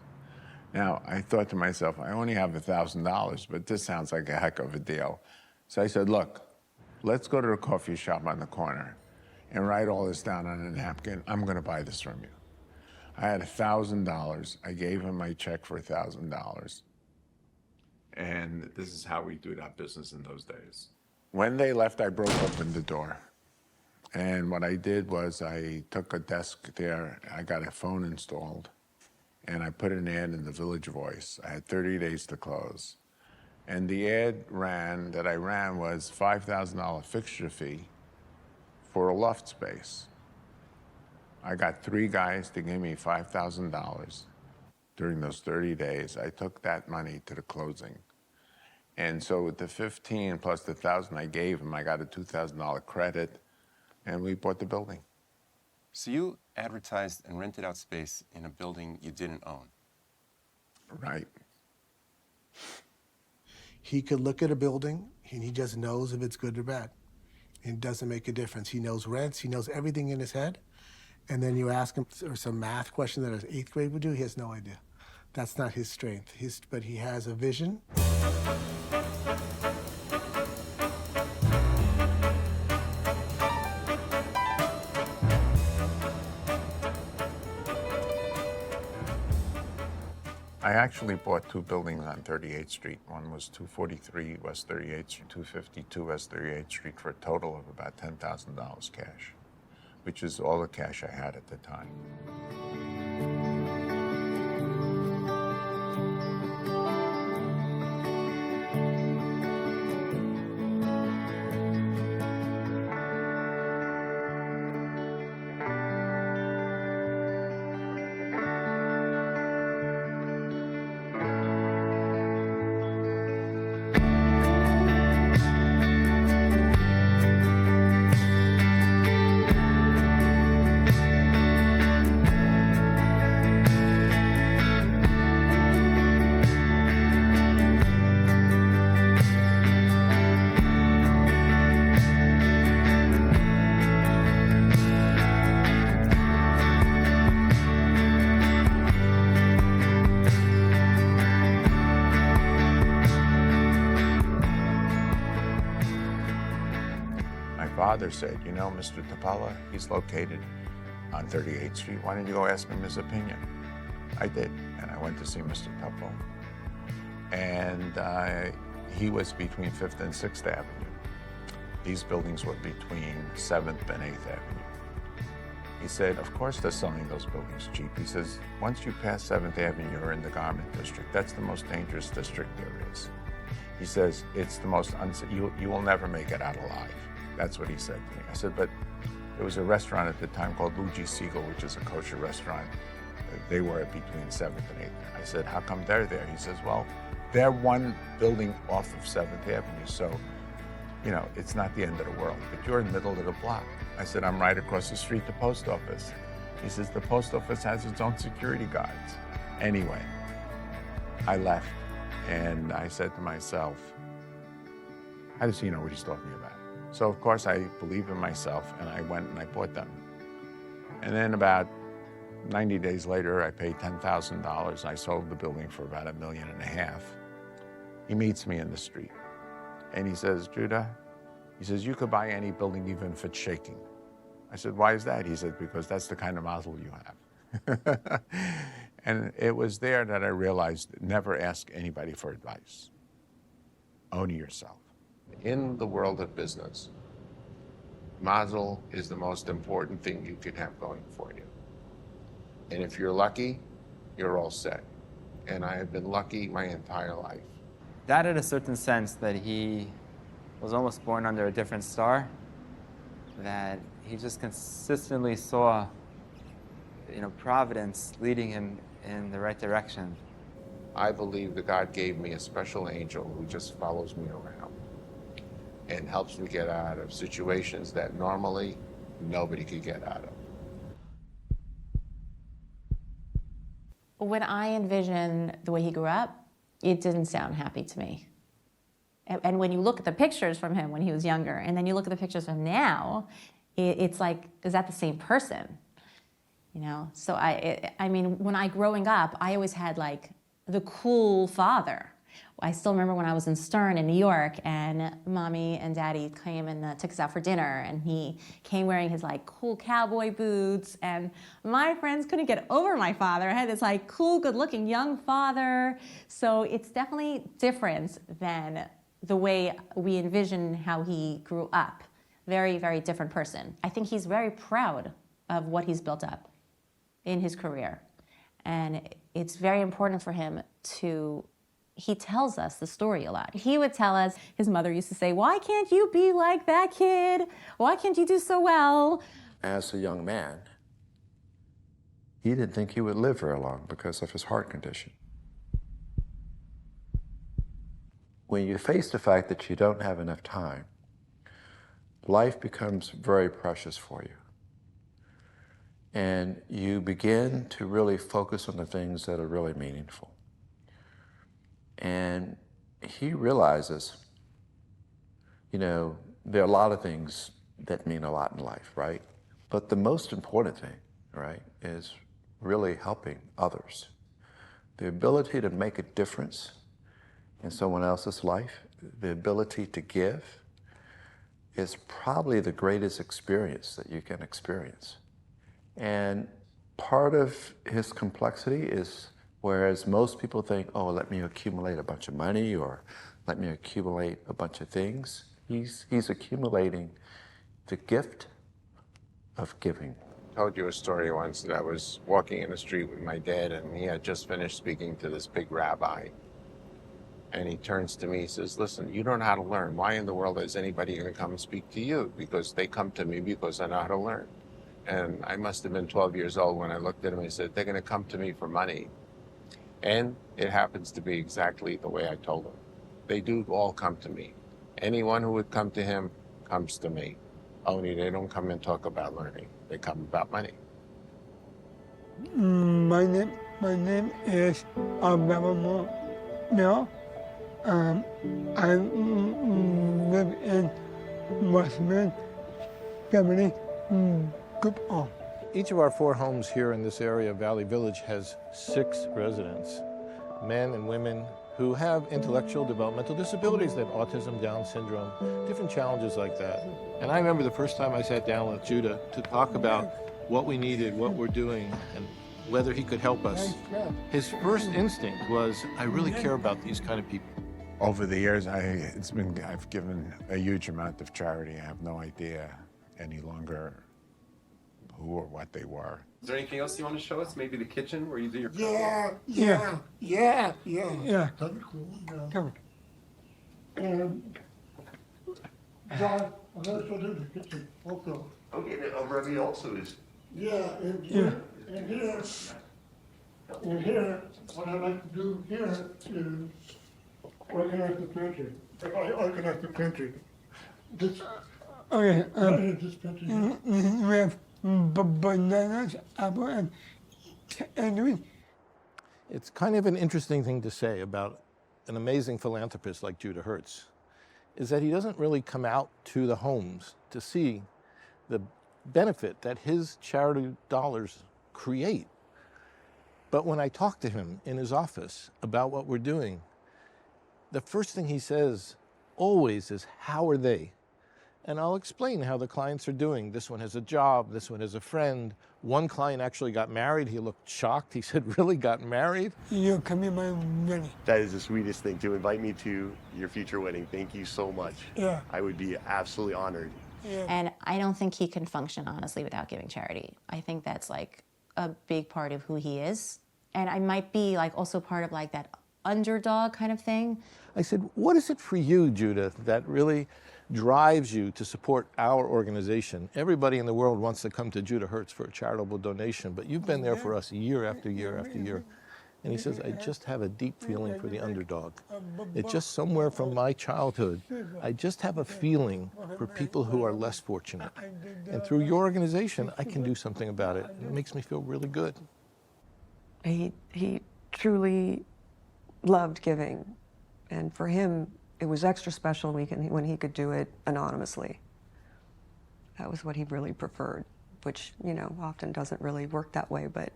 Now, I thought to myself, I only have $1,000, but this sounds like a heck of a deal. So I said, look, let's go to the coffee shop on the corner and write all this down on a napkin. I'm going to buy this from you. I had $1,000. I gave him my check for $1,000. And this is how we do that business in those days. When they left, I broke open the door. And what I did was I took a desk there, I got a phone installed, and I put an ad in the Village Voice. I had 30 days to close. And the ad that I ran was $5,000 fixture fee for a loft space. I got 3 guys to give me $5,000 during those 30 days. I took that money to the closing. And so with the 15 plus the 1,000 I gave him, I got a $2,000 credit, and we bought the building. So you advertised and rented out space in a building you didn't own. Right. He could look at a building and he just knows if it's good or bad. It doesn't make a difference. He knows rents, he knows everything in his head. And then you ask him or some math question that an 8th grade would do, he has no idea. That's not his strength. But he has a vision. I actually bought 2 buildings on 38th Street. One was 243 West 38th Street, 252 West 38th Street, for a total of about $10,000 cash, which is all the cash I had at the time. father said, you know, Mr. Tapala, he's located on 38th Street. Why don't you go ask him his opinion? I did, and I went to see Mr. Tapala. And he was between 5th and 6th Avenue. These buildings were between 7th and 8th Avenue. He said, of course they're selling those buildings cheap. He says, once you pass 7th Avenue, you're in the garment district. That's the most dangerous district there is. He says, it's the most, you will never make it out alive. That's what he said to me. I said, but there was a restaurant at the time called Luigi Siegel, which is a kosher restaurant. They were between 7th and 8th. I said, how come they're there? He says, well, they're one building off of 7th Avenue, so, you know, it's not the end of the world, but you're in the middle of the block. I said, I'm right across the street, the post office. He says, the post office has its own security guards. Anyway, I left, and I said to myself, how does he know what he's talking about? So, of course, I believe in myself, and I went and I bought them. And then about 90 days later, I paid $10,000. I sold the building for about $1.5 million. He meets me in the street, and he says, Judah, he says, you could buy any building even if it's shaking. I said, why is that? He said, because that's the kind of mazel you have. And it was there that I realized, never ask anybody for advice. Own yourself. In the world of business, mazel is the most important thing you could have going for you. And if you're lucky, you're all set. And I have been lucky my entire life. That in a certain sense that he was almost born under a different star, that he just consistently saw, you know, providence leading him in the right direction. I believe that God gave me a special angel who just follows me around and helps me get out of situations that normally nobody could get out of. When I envision the way he grew up, it didn't sound happy to me. And when you look at the pictures from him when he was younger, and then you look at the pictures from now, it's like, is that the same person? You know, so I mean, when growing up, I always had like the cool father. I still remember when I was in Stern in New York, and Mommy and Daddy came and took us out for dinner, and he came wearing his like cool cowboy boots, and my friends couldn't get over my father. I had this like cool, good-looking young father. So it's definitely different than the way we envision how he grew up. Very, very different person. I think he's very proud of what he's built up in his career. And it's very important for him to, he tells us the story a lot. He would tell us, his mother used to say, why can't you be like that kid? Why can't you do so well? As a young man, he didn't think he would live very long because of his heart condition. When you face the fact that you don't have enough time, life becomes very precious for you. And you begin to really focus on the things that are really meaningful. And he realizes, you know, there are a lot of things that mean a lot in life, right? But the most important thing, right, is really helping others. The ability to make a difference in someone else's life, the ability to give, is probably the greatest experience that you can experience. And part of his complexity is, whereas most people think, oh, let me accumulate a bunch of money or let me accumulate a bunch of things, he's accumulating the gift of giving. I told you a story once that I was walking in the street with my dad, and he had just finished speaking to this big rabbi. And he turns to me, he says, listen, you don't know how to learn. Why in the world is anybody going to come and speak to you? Because they come to me because I know how to learn. And I must have been 12 years old when I looked at him and said, they're going to come to me for money. And it happens to be exactly the way I told them. They do all come to me. Anyone who would come to him comes to me. Only they don't come and talk about learning. They come about money. My name is Alabama Mel. I live in Westman, Beverly, Group O. Each of our 4 homes here in this area of Valley Village has 6 residents, men and women who have intellectual developmental disabilities. They have autism, Down syndrome, different challenges like that. And I remember the first time I sat down with Judah to talk about what we needed, what we're doing, and whether he could help us. His first instinct was, I really care about these kind of people. Over the years, I've given a huge amount of charity. I have no idea any longer who or what they were. Is there anything else you want to show us? Maybe the kitchen where you do your Yeah. Come on. John, I'm going to show you the kitchen also. Okay, Remy also is. Yeah, and here, what I like to do here is organize the pantry. I organize the pantry. This, this pantry. We have bananas, apple, and tangerine. It's kind of an interesting thing to say about an amazing philanthropist like Judah Hertz, is that he doesn't really come out to the homes to see the benefit that his charity dollars create. But when I talk to him in his office about what we're doing, the first thing he says always is, how are they? And I'll explain how the clients are doing. This one has a job, this one has a friend. One client actually got married. He looked shocked. He said, really got married? You come in my wedding. That is the sweetest thing, to invite me to your future wedding. Thank you so much. Yeah. I would be absolutely honored. Yeah. And I don't think he can function, honestly, without giving charity. I think that's like a big part of who he is. And I might be like also part of like that underdog kind of thing. I said, what is it for you, Judah, that really drives you to support our organization? Everybody in the world wants to come to Judah Hertz for a charitable donation, but you've been there for us year after year after year. And he says, I just have a deep feeling for the underdog. It's just somewhere from my childhood. I just have a feeling for people who are less fortunate. And through your organization, I can do something about it. And it makes me feel really good. He truly loved giving. And for him, it was extra special when he could do it anonymously. That was what he really preferred, which, you know, often doesn't really work that way, but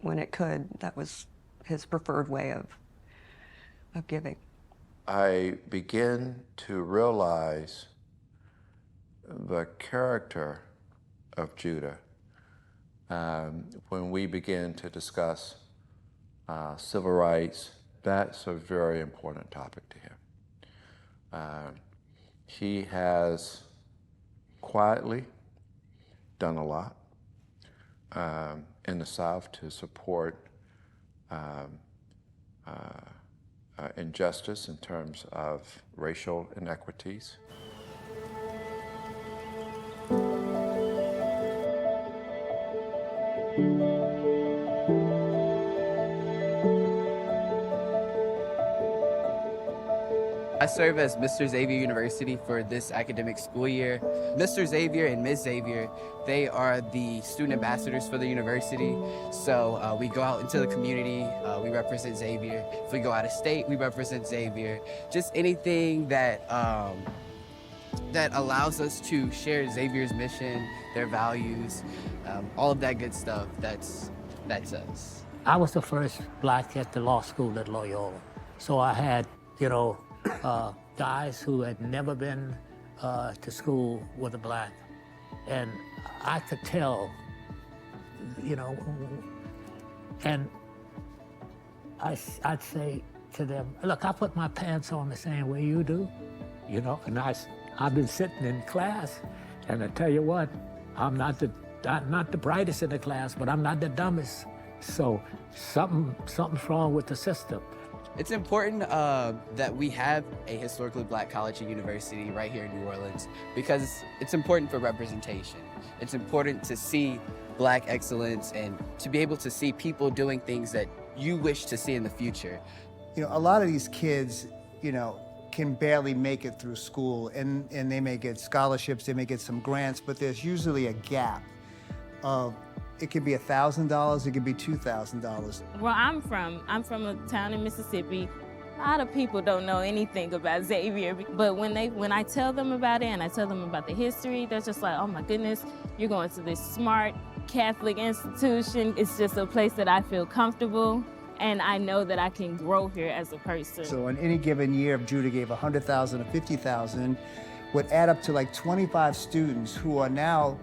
when it could, that was his preferred way of giving. I begin to realize the character of Judah when we begin to discuss civil rights. That's a very important topic to him. He has quietly done a lot in the South to support injustice in terms of racial inequities. I serve as Mr. Xavier University for this academic school year. Mr. Xavier and Ms. Xavier, they are the student ambassadors for the university. So we go out into the community, we represent Xavier. If we go out of state, we represent Xavier. Just anything that that allows us to share Xavier's mission, their values, all of that good stuff. That's us. I was the first black at the law school at Loyola. So I had, you know, guys who had never been to school with a black. And I could tell, you know, and I'd say to them, look, I put my pants on the same way you do, you know, and I've been sitting in class, and I tell you what, I'm not the brightest in the class, but I'm not the dumbest. So something's wrong with the system. It's important that we have a historically black college and university right here in New Orleans because it's important for representation. It's important to see black excellence and to be able to see people doing things that you wish to see in the future. You know, a lot of these kids, you know, can barely make it through school, and they may get scholarships, they may get some grants, but there's usually a gap of, it could be $1,000, it could be $2,000. Where I'm from a town in Mississippi. A lot of people don't know anything about Xavier, but when I tell them about it and I tell them about the history, they're just like, oh my goodness, you're going to this smart Catholic institution. It's just a place that I feel comfortable. and I know that I can grow here as a person. So in any given year, if Judah gave 100,000 or 50,000, would add up to like 25 students who are now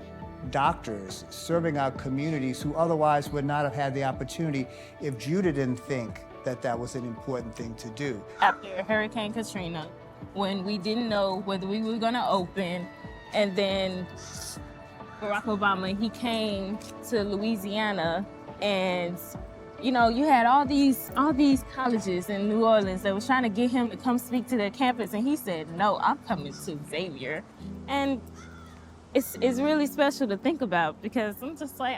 doctors serving our communities who otherwise would not have had the opportunity if Judah didn't think that that was an important thing to do. After Hurricane Katrina, when we didn't know whether we were gonna open, and then Barack Obama, he came to Louisiana, and you know, you had all these colleges in New Orleans that was trying to get him to come speak to their campus, and he said, no, I'm coming to Xavier. And it's really special to think about, because I'm just like,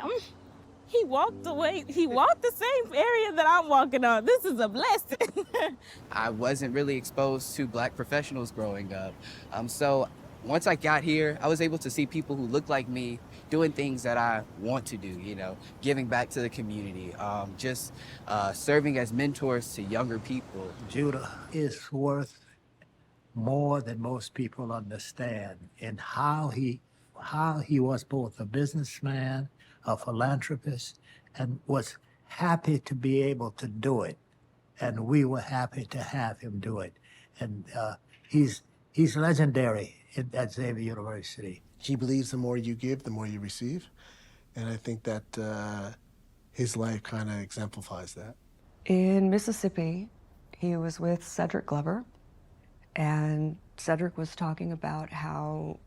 he walked away, he walked the same area that I'm walking on. This is a blessing. I wasn't really exposed to Black professionals growing up. So once I got here, I was able to see people who look like me doing things that I want to do, you know, giving back to the community, just serving as mentors to younger people. Judah is worth more than most people understand in how he was both a businessman, a philanthropist, and was happy to be able to do it. And we were happy to have him do it. And he's legendary at Xavier University. He believes the more you give, the more you receive. And I think that his life kind of exemplifies that. In Mississippi, he was with Cedric Glover, and Cedric was talking about how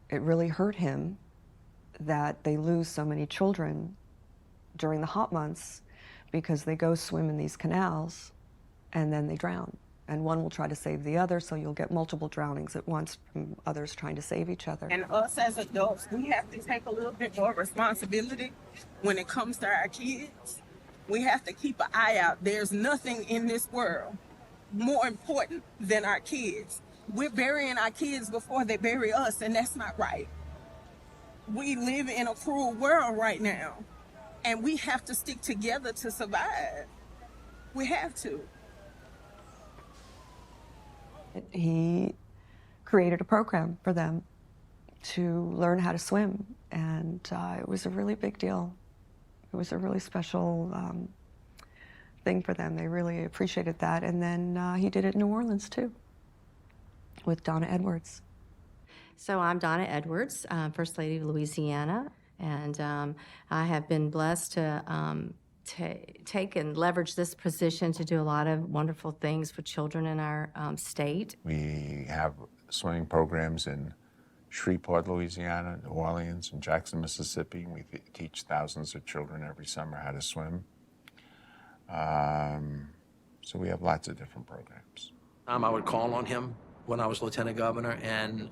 it really hurt him that they lose so many children during the hot months because they go swim in these canals and then they drown. And one will try to save the other, so you'll get multiple drownings at once from others trying to save each other. And us as adults, we have to take a little bit more responsibility when it comes to our kids. We have to keep an eye out. There's nothing in this world more important than our kids. We're burying our kids before they bury us, and that's not right. We live in a cruel world right now, and we have to stick together to survive. We have to. He created a program for them to learn how to swim, and it was a really big deal. It was a really special thing for them. They really appreciated that. And then he did it in New Orleans too, with Donna Edwards. So I'm Donna Edwards, First Lady of Louisiana, and I have been blessed to take and leverage this position to do a lot of wonderful things for children in our state. We have swimming programs in Shreveport, Louisiana, New Orleans, and Jackson, Mississippi. We teach thousands of children every summer how to swim. So we have lots of different programs. I would call on him when I was lieutenant governor and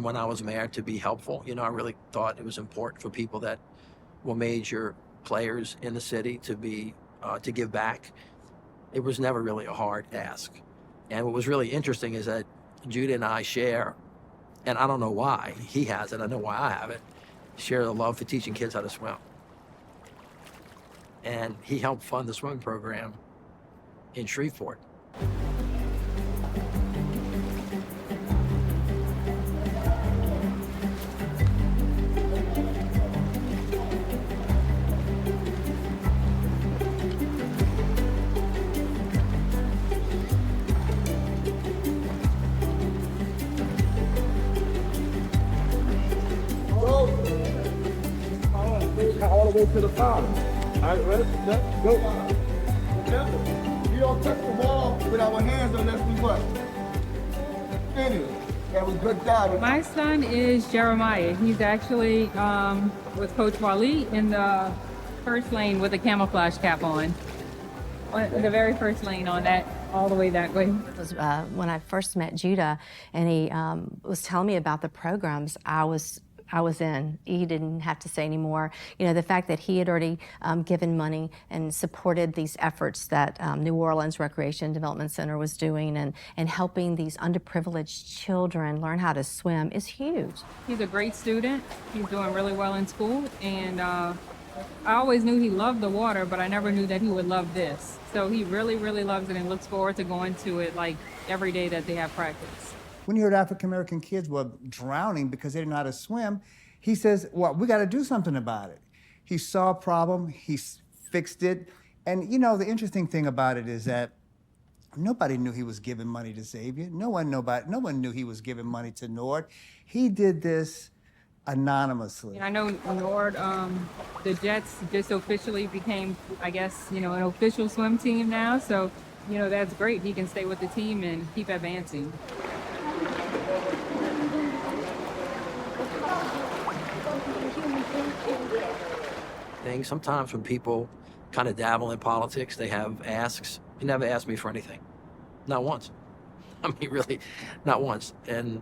when I was mayor to be helpful. You know, I really thought it was important for people that were major players in the city to give back. It was never really a hard ask. And what was really interesting is that Judah and I share, and I don't know why he has it, I know why I have it, share the love for teaching kids how to swim. And he helped fund the swimming program in Shreveport. All the way to the bottom. All right, ready? Let's go. Remember, we don't touch the wall with our hands unless we what? Finish. That was good job. My son is Jeremiah. He's actually with Coach Wally in the first lane with a camouflage cap on. The very first lane on that, all the way that way. It was when I first met Judah, and he was telling me about the programs, I was in. He didn't have to say anymore. You know, the fact that he had already given money and supported these efforts that New Orleans Recreation Development Center was doing and helping these underprivileged children learn how to swim is huge. He's a great student. He's doing really well in school, and I always knew he loved the water, but I never knew that he would love this. So he really, really loves it and looks forward to going to it like every day that they have practice. When you heard African-American kids were drowning because they didn't know how to swim, he says, well, we got to do something about it. He saw a problem, he fixed it, And you know, the interesting thing about it is that nobody knew he was giving money to Xavier. No one knew he was giving money to Nord. He did this anonymously. I know Nord, the Jets just officially became, I guess, an official swim team now. So, that's great. He can stay with the team and keep advancing. Sometimes when people kind of dabble in politics, they have asks. He never asked me for anything, not once. I mean, really, not once. And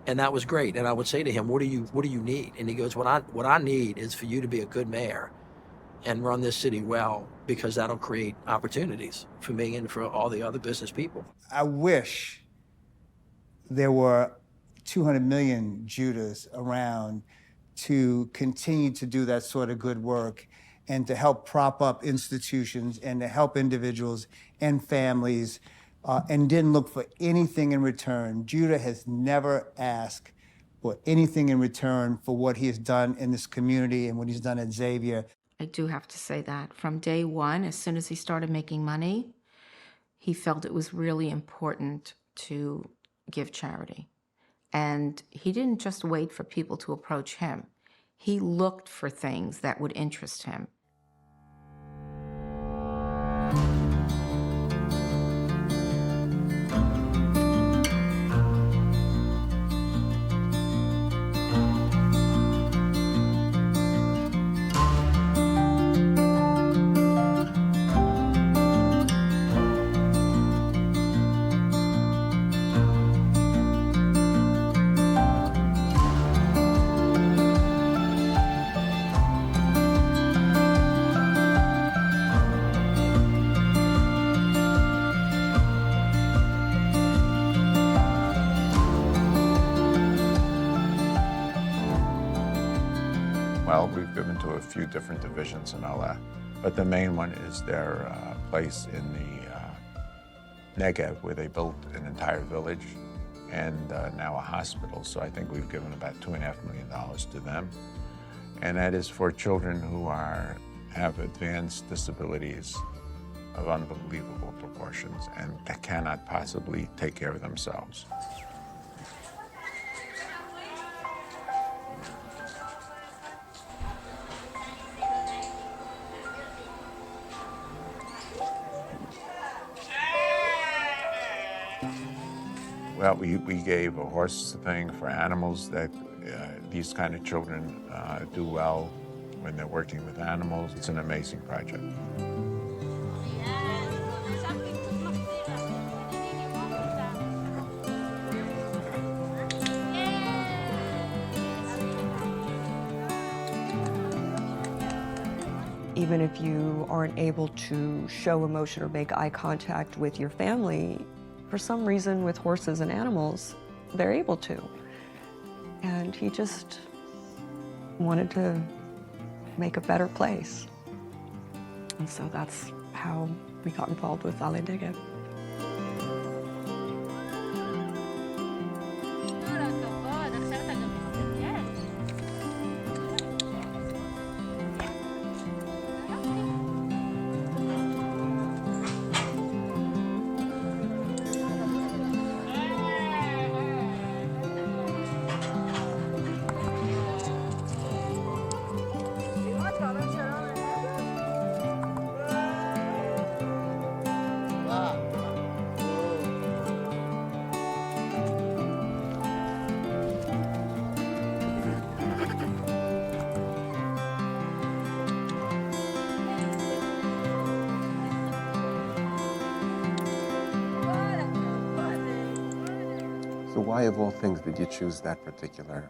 that was great. And I would say to him, "What do you need?" And he goes, "What I need is for you to be a good mayor, and run this city well, because that'll create opportunities for me and for all the other business people." I wish there were 200 million Judahs around to continue to do that sort of good work and to help prop up institutions and to help individuals and families and didn't look for anything in return. Judah has never asked for anything in return for what he has done in this community and what he's done at Xavier. I do have to say that from day one, as soon as he started making money, he felt it was really important to give charity. And he didn't just wait for people to approach him. He looked for things that would interest him. Well, we've given to a few different divisions in LA, but the main one is their place in the Negev, where they built an entire village and now a hospital. So I think we've given about $2.5 million to them. And that is for children who have advanced disabilities of unbelievable proportions and that cannot possibly take care of themselves. Well, we gave a horse thing for animals that these kind of children do well when they're working with animals. It's an amazing project. Even if you aren't able to show emotion or make eye contact with your family, for some reason with horses and animals, they're able to. And he just wanted to make a better place. And so that's how we got involved with Ale Negev. So why, of all things, did you choose that particular?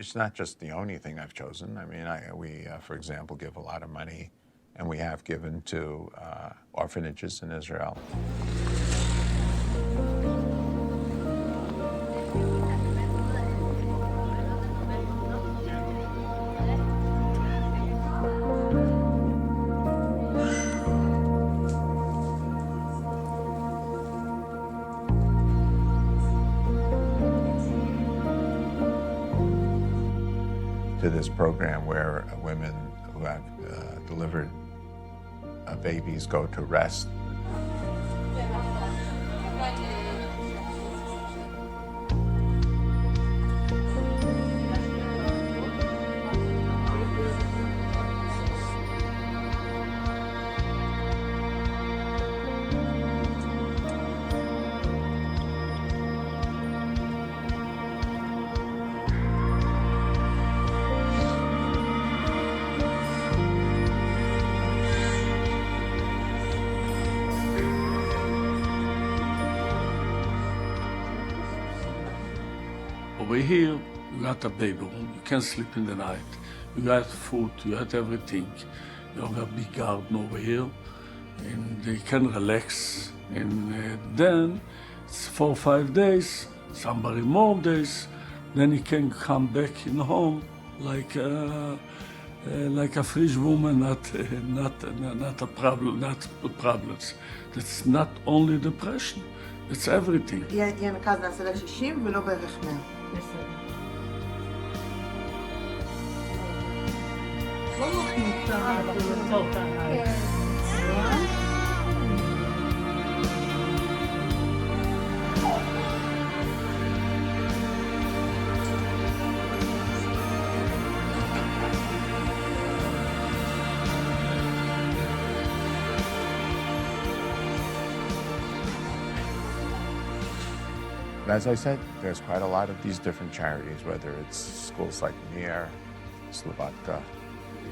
It's not just the only thing I've chosen. I mean, we, for example, give a lot of money, and we have given to orphanages in Israel. To this program where women who have delivered babies go to rest. Over here, you got a baby room. You can sleep in the night. You got food. You got everything. You have a big garden over here, and they can relax. And then it's 4 or 5 days, somebody more days. Then he can come back in home like a fresh woman, not a problem, not problems. That's not only depression. It's everything. יהיה מרכז להשגת 60 ולא בערך 100. As I said, there's quite a lot of these different charities, whether it's schools like Mir, Slovakia,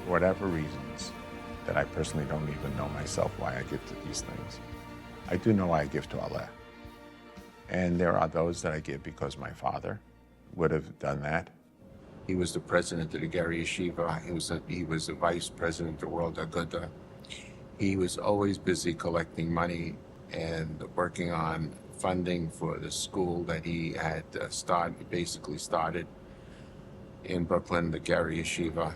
whatever reasons, that I personally don't even know myself why I give to these things. I do know I give to Allah. And there are those that I give because my father would have done that. He was the president of the Gary Yeshiva. He was the vice president of the World Aguda. He was always busy collecting money and working on funding for the school that he had basically started in Brooklyn, the Gary Yeshiva.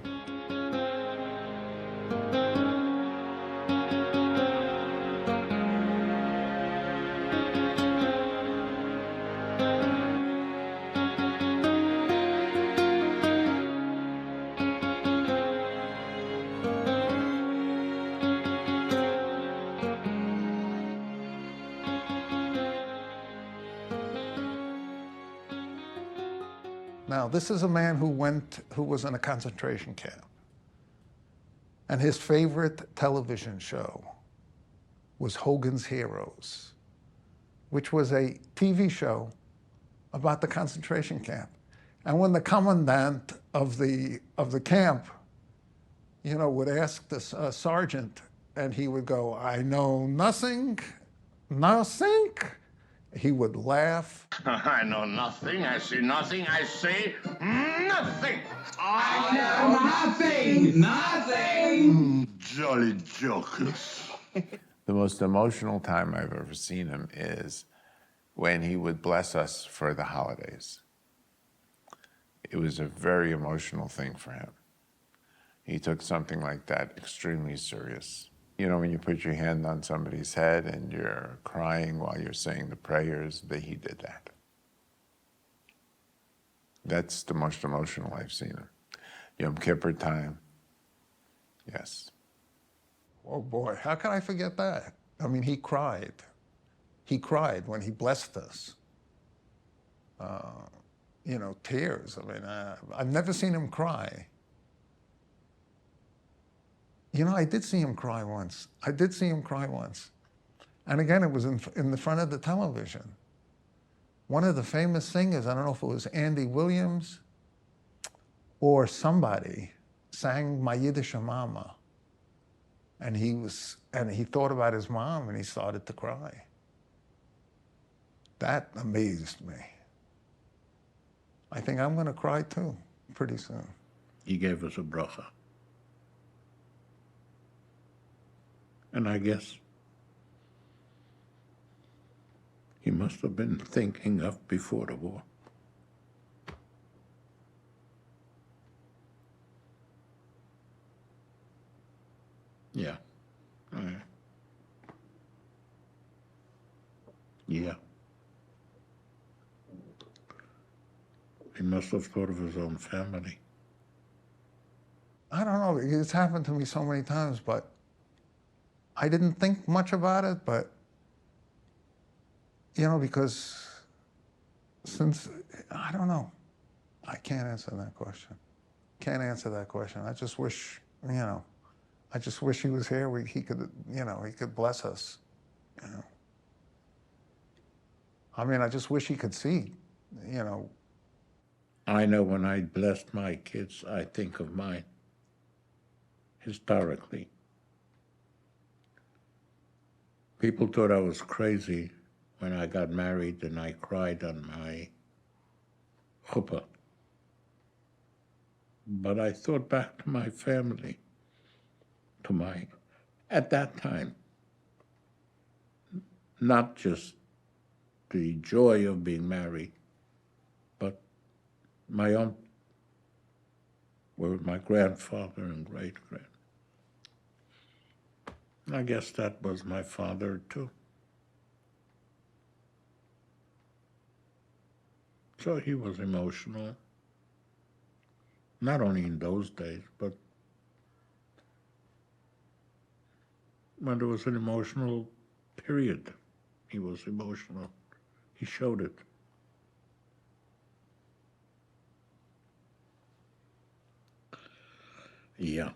Now, this is a man who was in a concentration camp. And his favorite television show was Hogan's Heroes, which was a TV show about the concentration camp. And when the commandant of the camp, would ask the sergeant, and he would go, "I know nothing, nothing," he would laugh. I know nothing, I see nothing, I say nothing. I know nothing, nothing. Jolly jokers. The most emotional time I've ever seen him is when he would bless us for the holidays. It was a very emotional thing for him. He took something like that extremely serious. When you put your hand on somebody's head and you're crying while you're saying the prayers, he did that. That's the most emotional I've seen him. Yom Kippur time, yes. Oh boy, how can I forget that? I mean, he cried. He cried when he blessed us. Tears. I mean, I've never seen him cry. I did see him cry once. And again, it was in the front of the television. One of the famous singers, I don't know if it was Andy Williams or somebody, sang My Yiddish Mama. And he thought about his mom and he started to cry. That amazed me. I think I'm going to cry too, pretty soon. He gave us a bracha. And I guess he must have been thinking of before the war. Yeah. Yeah. He must have thought of his own family. I don't know, it's happened to me so many times, but I didn't think much about it, but, you know, because since, I don't know. I can't answer that question. Can't answer that question. I just wish, you know, I just wish he was here. He could, you know, he could bless us. You know. I mean, I just wish he could see, you know. I know when I blessed my kids, I think of mine historically. People thought I was crazy when I got married and I cried on my chuppah. But I thought back to my family, at that time, not just the joy of being married, but my own, with my grandfather and great-grand. I guess that was my father, too. So he was emotional, not only in those days, but when there was an emotional period, he was emotional. He showed it. Yeah.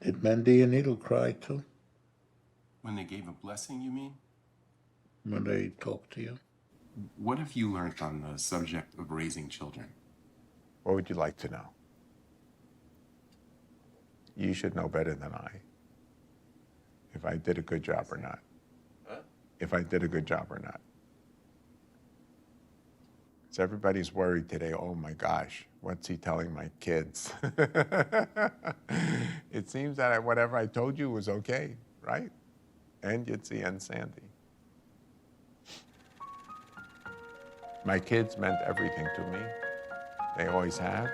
Did Mandy and Needle cry too? When they gave a blessing, you mean? When they talked to you? What have you learned on the subject of raising children? What would you like to know? You should know better than I. If I did a good job or not. Huh? If I did a good job or not. So everybody's worried today, oh my gosh, what's he telling my kids? It seems that whatever I told you was okay, right? And Yitzi and Sandy. My kids meant everything to me. They always have.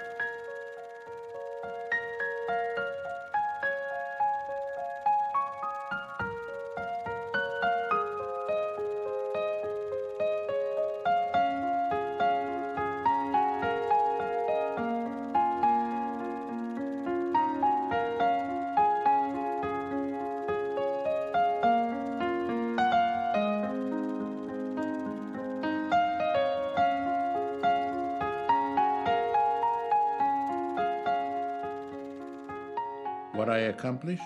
What I accomplished?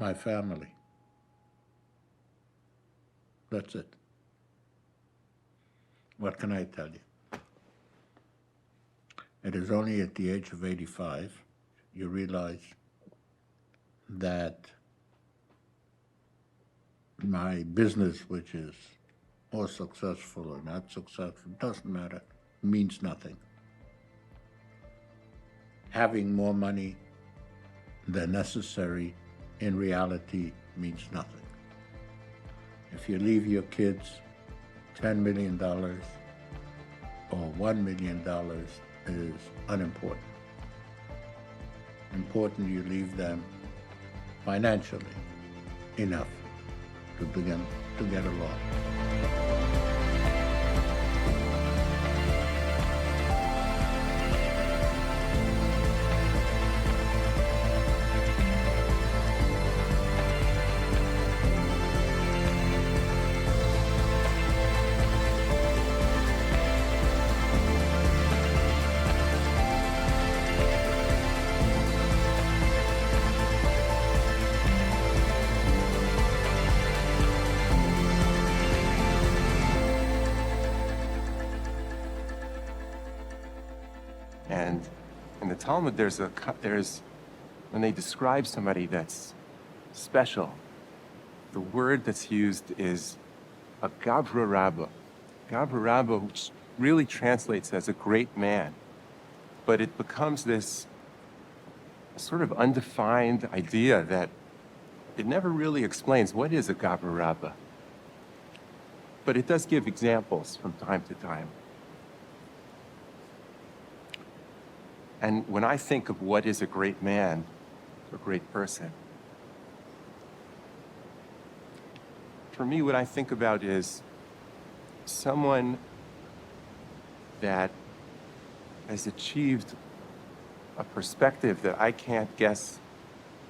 My family. That's it. What can I tell you? It is only at the age of 85 you realize that my business, which is more successful or not successful, doesn't matter, means nothing. Having more money than necessary in reality means nothing. If you leave your kids $10 million or $1 million is unimportant. Important you leave them financially enough to begin to get along. And in the Talmud, there's when they describe somebody that's special, the word that's used is a gavra rabba. Gavra rabba, which really translates as a great man, but it becomes this sort of undefined idea that it never really explains what is a gavra rabba. But it does give examples from time to time. And when I think of what is a great man, a great person, for me, what I think about is someone that has achieved a perspective that I can't guess,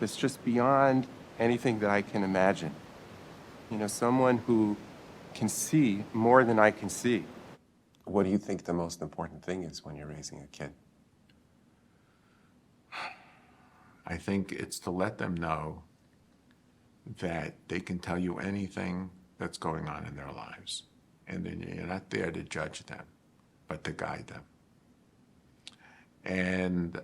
that's just beyond anything that I can imagine. You know, someone who can see more than I can see. What do you think the most important thing is when you're raising a kid? I think it's to let them know that they can tell you anything that's going on in their lives. And then you're not there to judge them, but to guide them. And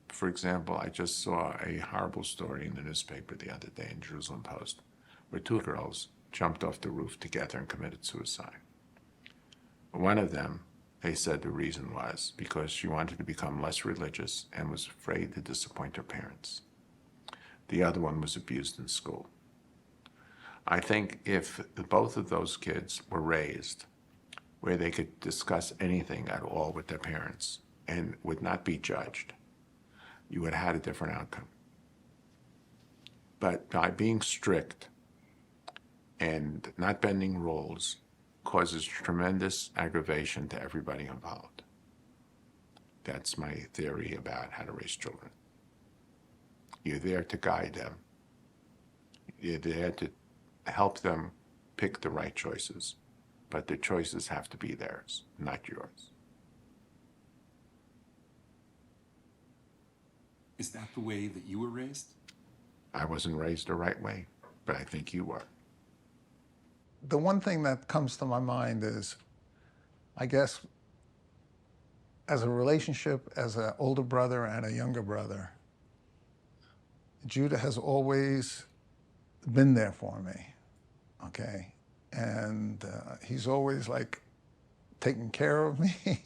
for example, I just saw a horrible story in the newspaper the other day in Jerusalem Post, where two girls jumped off the roof together and committed suicide. One of them, they said the reason was because she wanted to become less religious and was afraid to disappoint her parents. The other one was abused in school. I think if both of those kids were raised where they could discuss anything at all with their parents and would not be judged, you would have had a different outcome. But by being strict and not bending rules causes tremendous aggravation to everybody involved. That's my theory about how to raise children. You're there to guide them. You're there to help them pick the right choices, but the choices have to be theirs, not yours. Is that the way that you were raised? I wasn't raised the right way, but I think you were. The one thing that comes to my mind is, I guess, as a relationship, as an older brother and a younger brother, Judah has always been there for me, okay? And he's always like taken care of me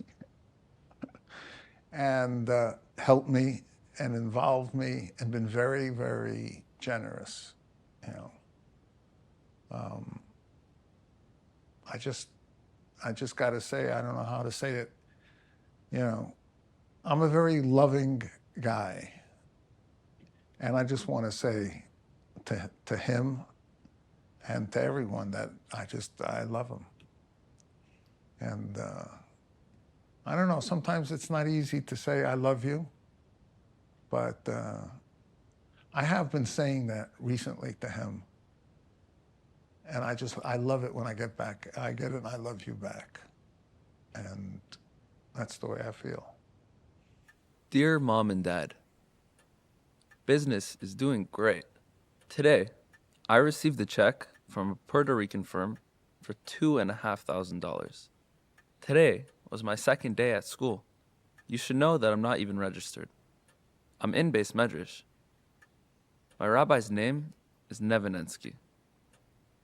and helped me and involved me and been very, very generous, you know. I just got to say, I don't know how to say it, you know, I'm a very loving guy. And I just want to say to him and to everyone that I love him. And I don't know, sometimes it's not easy to say I love you, but I have been saying that recently to him. And I love it when I get back. I get it and I love you back. And that's the way I feel. Dear Mom and Dad, business is doing great. Today, I received a check from a Puerto Rican firm for $2,500. Today was my second day at school. You should know that I'm not even registered. I'm in Beis Medrash. My rabbi's name is Nevenensky.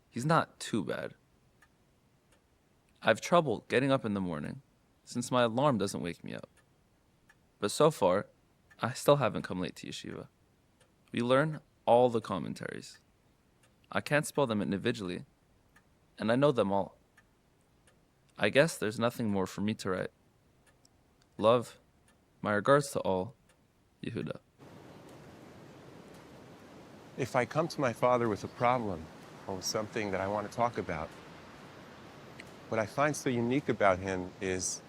He's not too bad. I have trouble getting up in the morning since my alarm doesn't wake me up. But so far, I still haven't come late to yeshiva. We learn all the commentaries. I can't spell them individually, and I know them all. I guess there's nothing more for me to write. Love, my regards to all, Yehuda. If I come to my father with a problem or with something that I want to talk about, what I find so unique about him is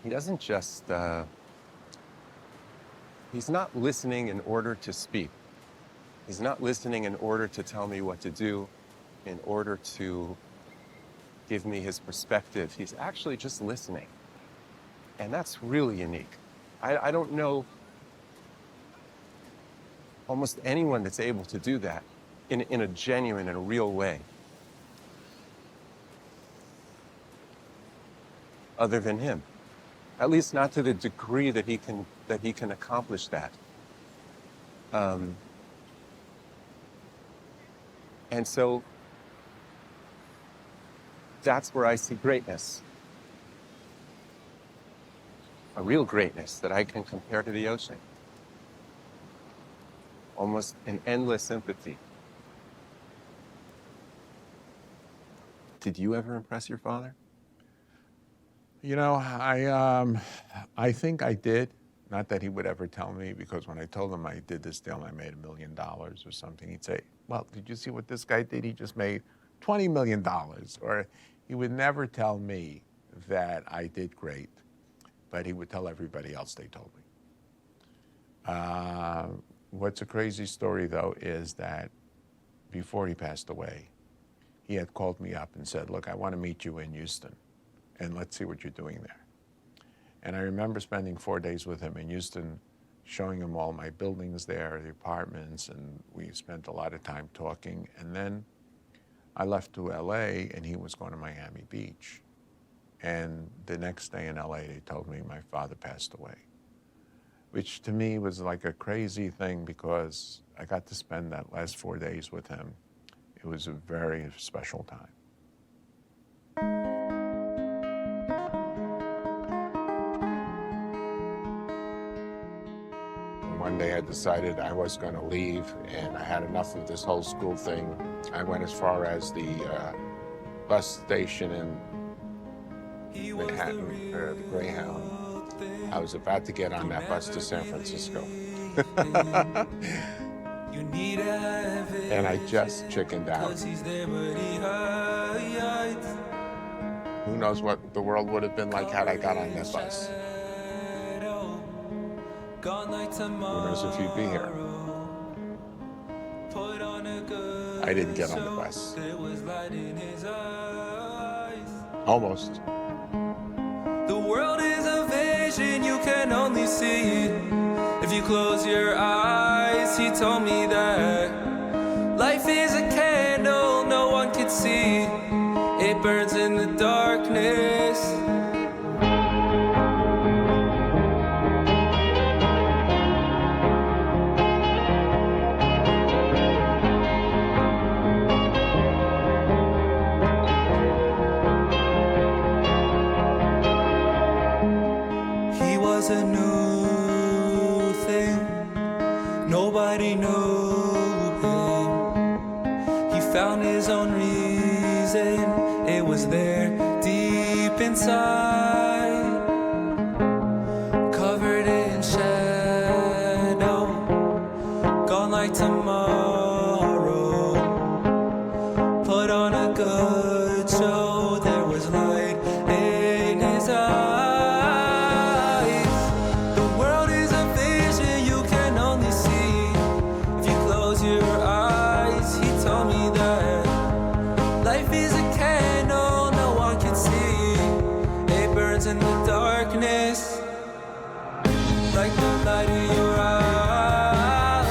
he doesn't just, he's not listening in order to speak. He's not listening in order to tell me what to do, in order to give me his perspective. He's actually just listening. And that's really unique. I don't know almost anyone that's able to do that in a genuine and a real way, other than him. At least not to the degree that he can accomplish that. And so that's where I see greatness. A real greatness that I can compare to the ocean. Almost an endless sympathy. Did you ever impress your father? You know, I think I did. Not that he would ever tell me, because when I told him I did this deal and I made $1 million or something, he'd say, well, did you see what this guy did? He just made $20 million. Or he would never tell me that I did great, but he would tell everybody else they told me. What's a crazy story, though, is that before he passed away, he had called me up and said, look, I want to meet you in Houston, and let's see what you're doing there. And I remember spending 4 days with him in Houston, showing him all my buildings there, the apartments, and we spent a lot of time talking. And then I left to LA, and he was going to Miami Beach. And the next day in LA, they told me my father passed away, which to me was like a crazy thing because I got to spend that last 4 days with him. It was a very special time. One day I decided I was going to leave, and I had enough of this whole school thing. I went as far as the bus station in Manhattan, the Greyhound. I was about to get on that bus to San Francisco. And I just chickened out. Who knows what the world would have been like had I got on that bus? Who knows if you'd be here? I didn't get on the bus. Almost. The world is a vision you can only see if you close your eyes. He told me that life is a candle no one can see. It burns in the darkness. A new thing, nobody knew him. He found his own reason, it was there deep inside, covered in shadow, gone like tomorrow. Put on a good show, there was light in his eyes. In the darkness, like the light in your eyes,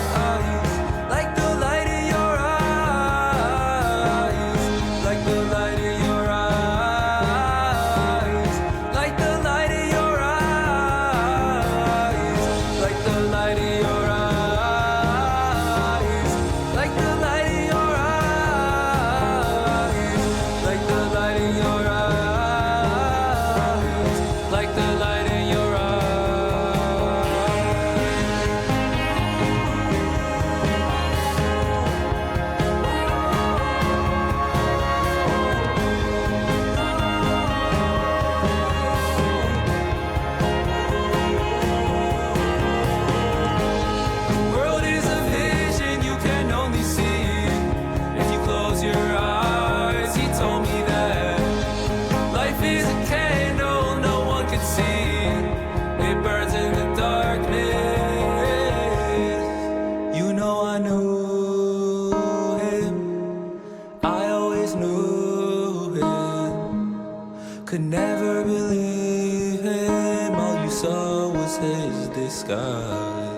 like the light in your eyes, like the light in your eyes, like the light in your eyes, like the light in your eyes, like the light in your eyes, like the light in your eyes. Like the light in your The world is a vision you can only see if you close your eyes. He told me that life is a candle no one can see. It burns in the darkness. You know I knew him. I always knew him. Could never believe him. All you saw was his disguise.